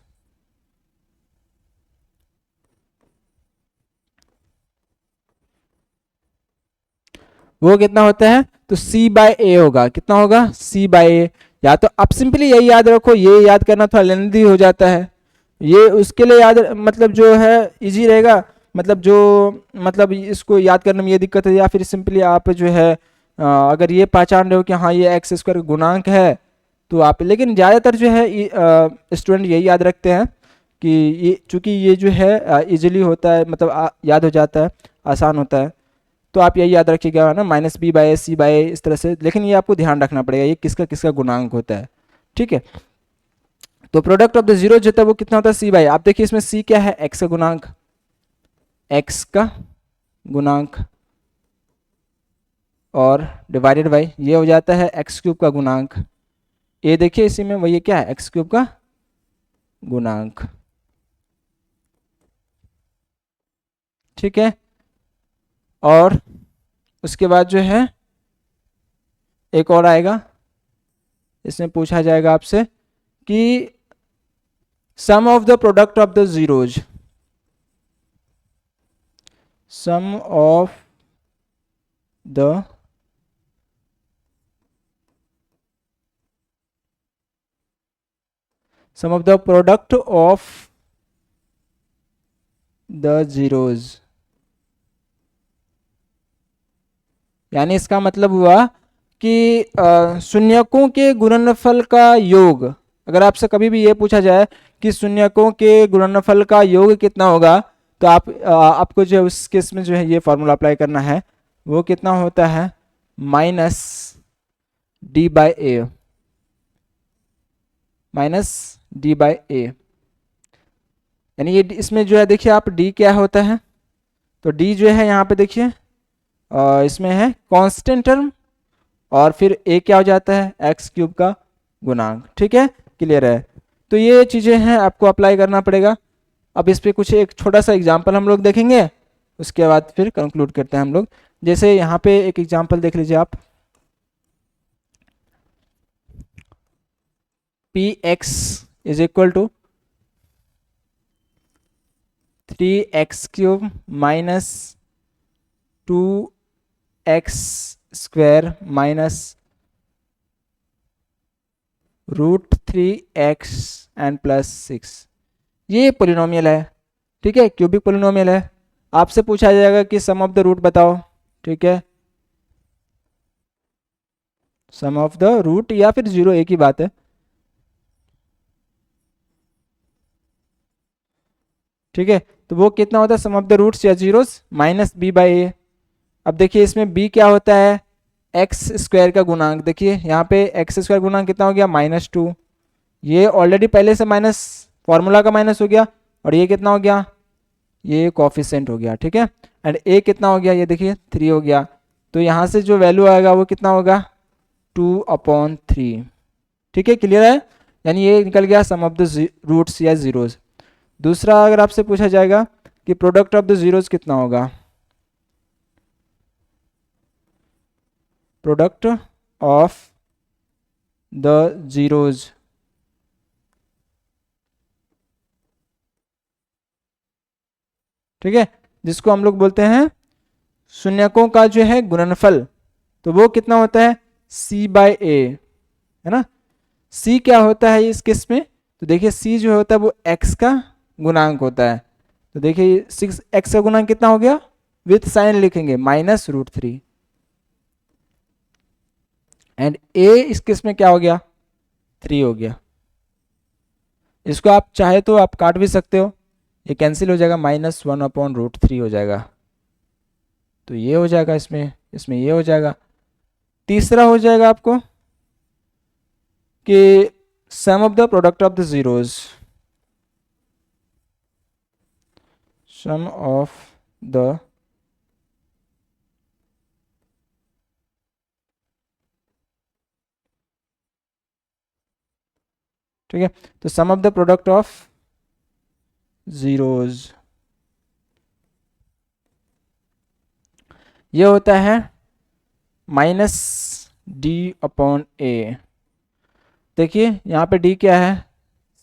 वो कितना होता है, तो c बाय ए होगा, कितना होगा c बाय ए। या तो आप सिंपली यही याद रखो, ये याद करना थोड़ा लेंथी हो जाता है, ये उसके लिए याद मतलब जो है इजी रहेगा, मतलब जो मतलब इसको याद करने में ये दिक्कत है, या फिर सिंपली आप जो है अगर ये पहचान रहे हो कि हाँ ये एक्स स्क्वायर गुणांक है तो आप, लेकिन ज़्यादातर जो है स्टूडेंट यही याद रखते हैं कि ये चूँकि ये जो है इजीली होता है, मतलब याद हो जाता है, आसान होता है, तो आप यही याद रखिएगा ना माइनस बी बाय सी बाय इस तरह से। लेकिन ये आपको ध्यान रखना पड़ेगा ये किसका किसका गुणांक होता है, ठीक है। तो प्रोडक्ट ऑफ द जीरो जो था वो कितना होता है सी बाय, आप देखिए इसमें सी क्या है, एक्स का गुणांक, एक्स का गुणांक, और डिवाइडेड बाय ये हो जाता है एक्स क्यूब का गुणांक। ये देखिए इसी में वही क्या है, एक्स क्यूब का गुणांक, ठीक है। और उसके बाद जो है एक और आएगा, इसमें पूछा जाएगा आपसे कि sum of the product of the zeros, sum of the sum of the product of the zeros, यानी इसका मतलब हुआ कि शून्यकों के गुणनफल का योग। अगर आपसे कभी भी ये पूछा जाए कि शून्यकों के गुणनफल का योग कितना होगा, तो आपको जो उस केस में जो है ये फॉर्मूला अप्लाई करना है। वो कितना होता है, minus D by A, minus D by A. यानी ये इसमें जो है देखिए आप डी क्या होता है, तो डी जो है यहाँ पे देखिए इसमें है कांस्टेंट टर्म, और फिर ए क्या हो जाता है, एक्स क्यूब का गुणांक। ठीक है, क्लियर है। तो ये चीज़ें हैं, आपको अप्लाई करना पड़ेगा। अब इस पे कुछ एक छोटा सा एग्जांपल हम लोग देखेंगे, उसके बाद फिर कंक्लूड करते हैं हम लोग। जैसे यहाँ पे एक एग्जांपल देख लीजिए आप, p x is equal to 3x cube minus 2x square minus √3x and plus 6। ये पोलिनोमियल है, ठीक है, क्यूबिक पोलिनोमियल है। आपसे पूछा जाएगा कि सम ऑफ द रूट बताओ, ठीक है, सम ऑफ द रूट या फिर जीरो, एक ही बात है। ठीक है, तो वो कितना होता है, सम ऑफ द रूट्स या जीरोस माइनस बी बाई ए। अब देखिए इसमें b क्या होता है, एक्स स्क्वायर का गुणांक। देखिए यहाँ पे एक्स स्क्वायर गुणांक कितना हो गया, -2। ये ऑलरेडी पहले से माइनस, फॉर्मूला का माइनस हो गया, और ये कितना हो गया, ये कोफिशिएंट हो गया। ठीक है, एंड a कितना हो गया, ये देखिए 3 हो गया। तो यहाँ से जो वैल्यू आएगा वो कितना होगा, 2/3। ठीक है, क्लियर है। यानी ये निकल गया सम ऑफ द रूट्स या जीरोज। दूसरा अगर आपसे पूछा जाएगा कि प्रोडक्ट ऑफ द जीरोज कितना होगा, प्रोडक्ट ऑफ द जीरोज, ठीक है, जिसको हम लोग बोलते हैं शून्यकों का जो है गुणनफल, तो वो कितना होता है, c बाई ए, है ना। c क्या होता है इस केस में, तो देखिए c जो होता है वो x का गुणांक होता है। तो देखिए 6x का गुणांक कितना हो गया, विथ साइन लिखेंगे -√3, एंड a इस केस में क्या हो गया, 3 हो गया। इसको आप चाहे तो आप काट भी सकते हो, ये कैंसिल हो जाएगा, -1/√3 हो जाएगा। तो ये हो जाएगा, इसमें ये हो जाएगा। तीसरा हो जाएगा आपको कि sum of the product of the zeros, sum of the ठीक है, तो sum of the product of zeros ये होता है -d/a। देखिए यहाँ पे d क्या है,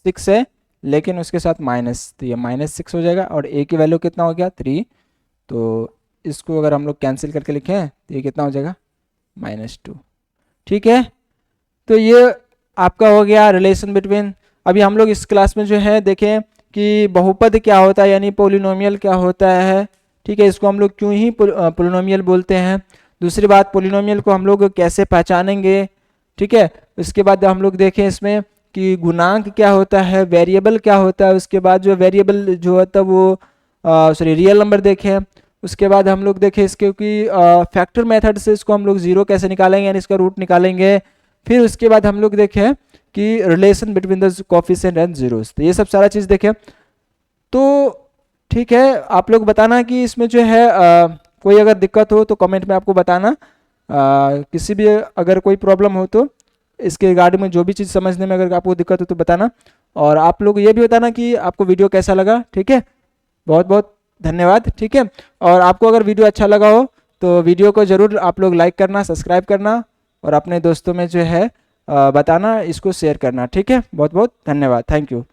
6 है, लेकिन उसके साथ माइनस, तो ये -6 हो जाएगा, और a की वैल्यू कितना हो गया, 3। तो इसको अगर हम लोग कैंसिल करके लिखें तो ये कितना हो जाएगा, -2। ठीक है, तो ये आपका हो गया रिलेशन बिटवीन। अभी हम लोग इस क्लास में जो है देखें कि बहुपद क्या होता है, यानी पोलिनोमियल क्या होता है। ठीक है, इसको हम लोग क्यों ही पोलिनोमियल बोलते हैं। दूसरी बात, पोलिनोमियल को हम लोग कैसे पहचानेंगे। ठीक है, उसके बाद हम लोग देखें इसमें कि गुणांक क्या होता है, वेरिएबल क्या होता है। उसके बाद जो वेरिएबल जो होता है वो रियल नंबर देखें। उसके बाद हम लोग देखें इसके कि फैक्टर मेथड से इसको हम लोग जीरो कैसे निकालेंगे, यानी इसका रूट निकालेंगे। फिर उसके बाद हम लोग देखें कि relation between the coefficient and zeros, तो ये सब सारा चीज़ देखें। तो ठीक है, आप लोग बताना कि इसमें जो है कोई अगर दिक्कत हो तो कमेंट में आपको बताना। किसी भी अगर कोई प्रॉब्लम हो तो इसके रिगार्डिंग में जो भी चीज़ समझने में अगर आपको दिक्कत हो तो बताना। और आप लोग ये भी बताना कि आपको वीडियो कैसा लगा। ठीक है, बहुत बहुत धन्यवाद। ठीक है, और आपको अगर वीडियो अच्छा लगा हो तो वीडियो को ज़रूर आप लोग लाइक करना, सब्सक्राइब करना, और अपने दोस्तों में जो है बताना, इसको शेयर करना। ठीक है, बहुत बहुत धन्यवाद, थैंक यू।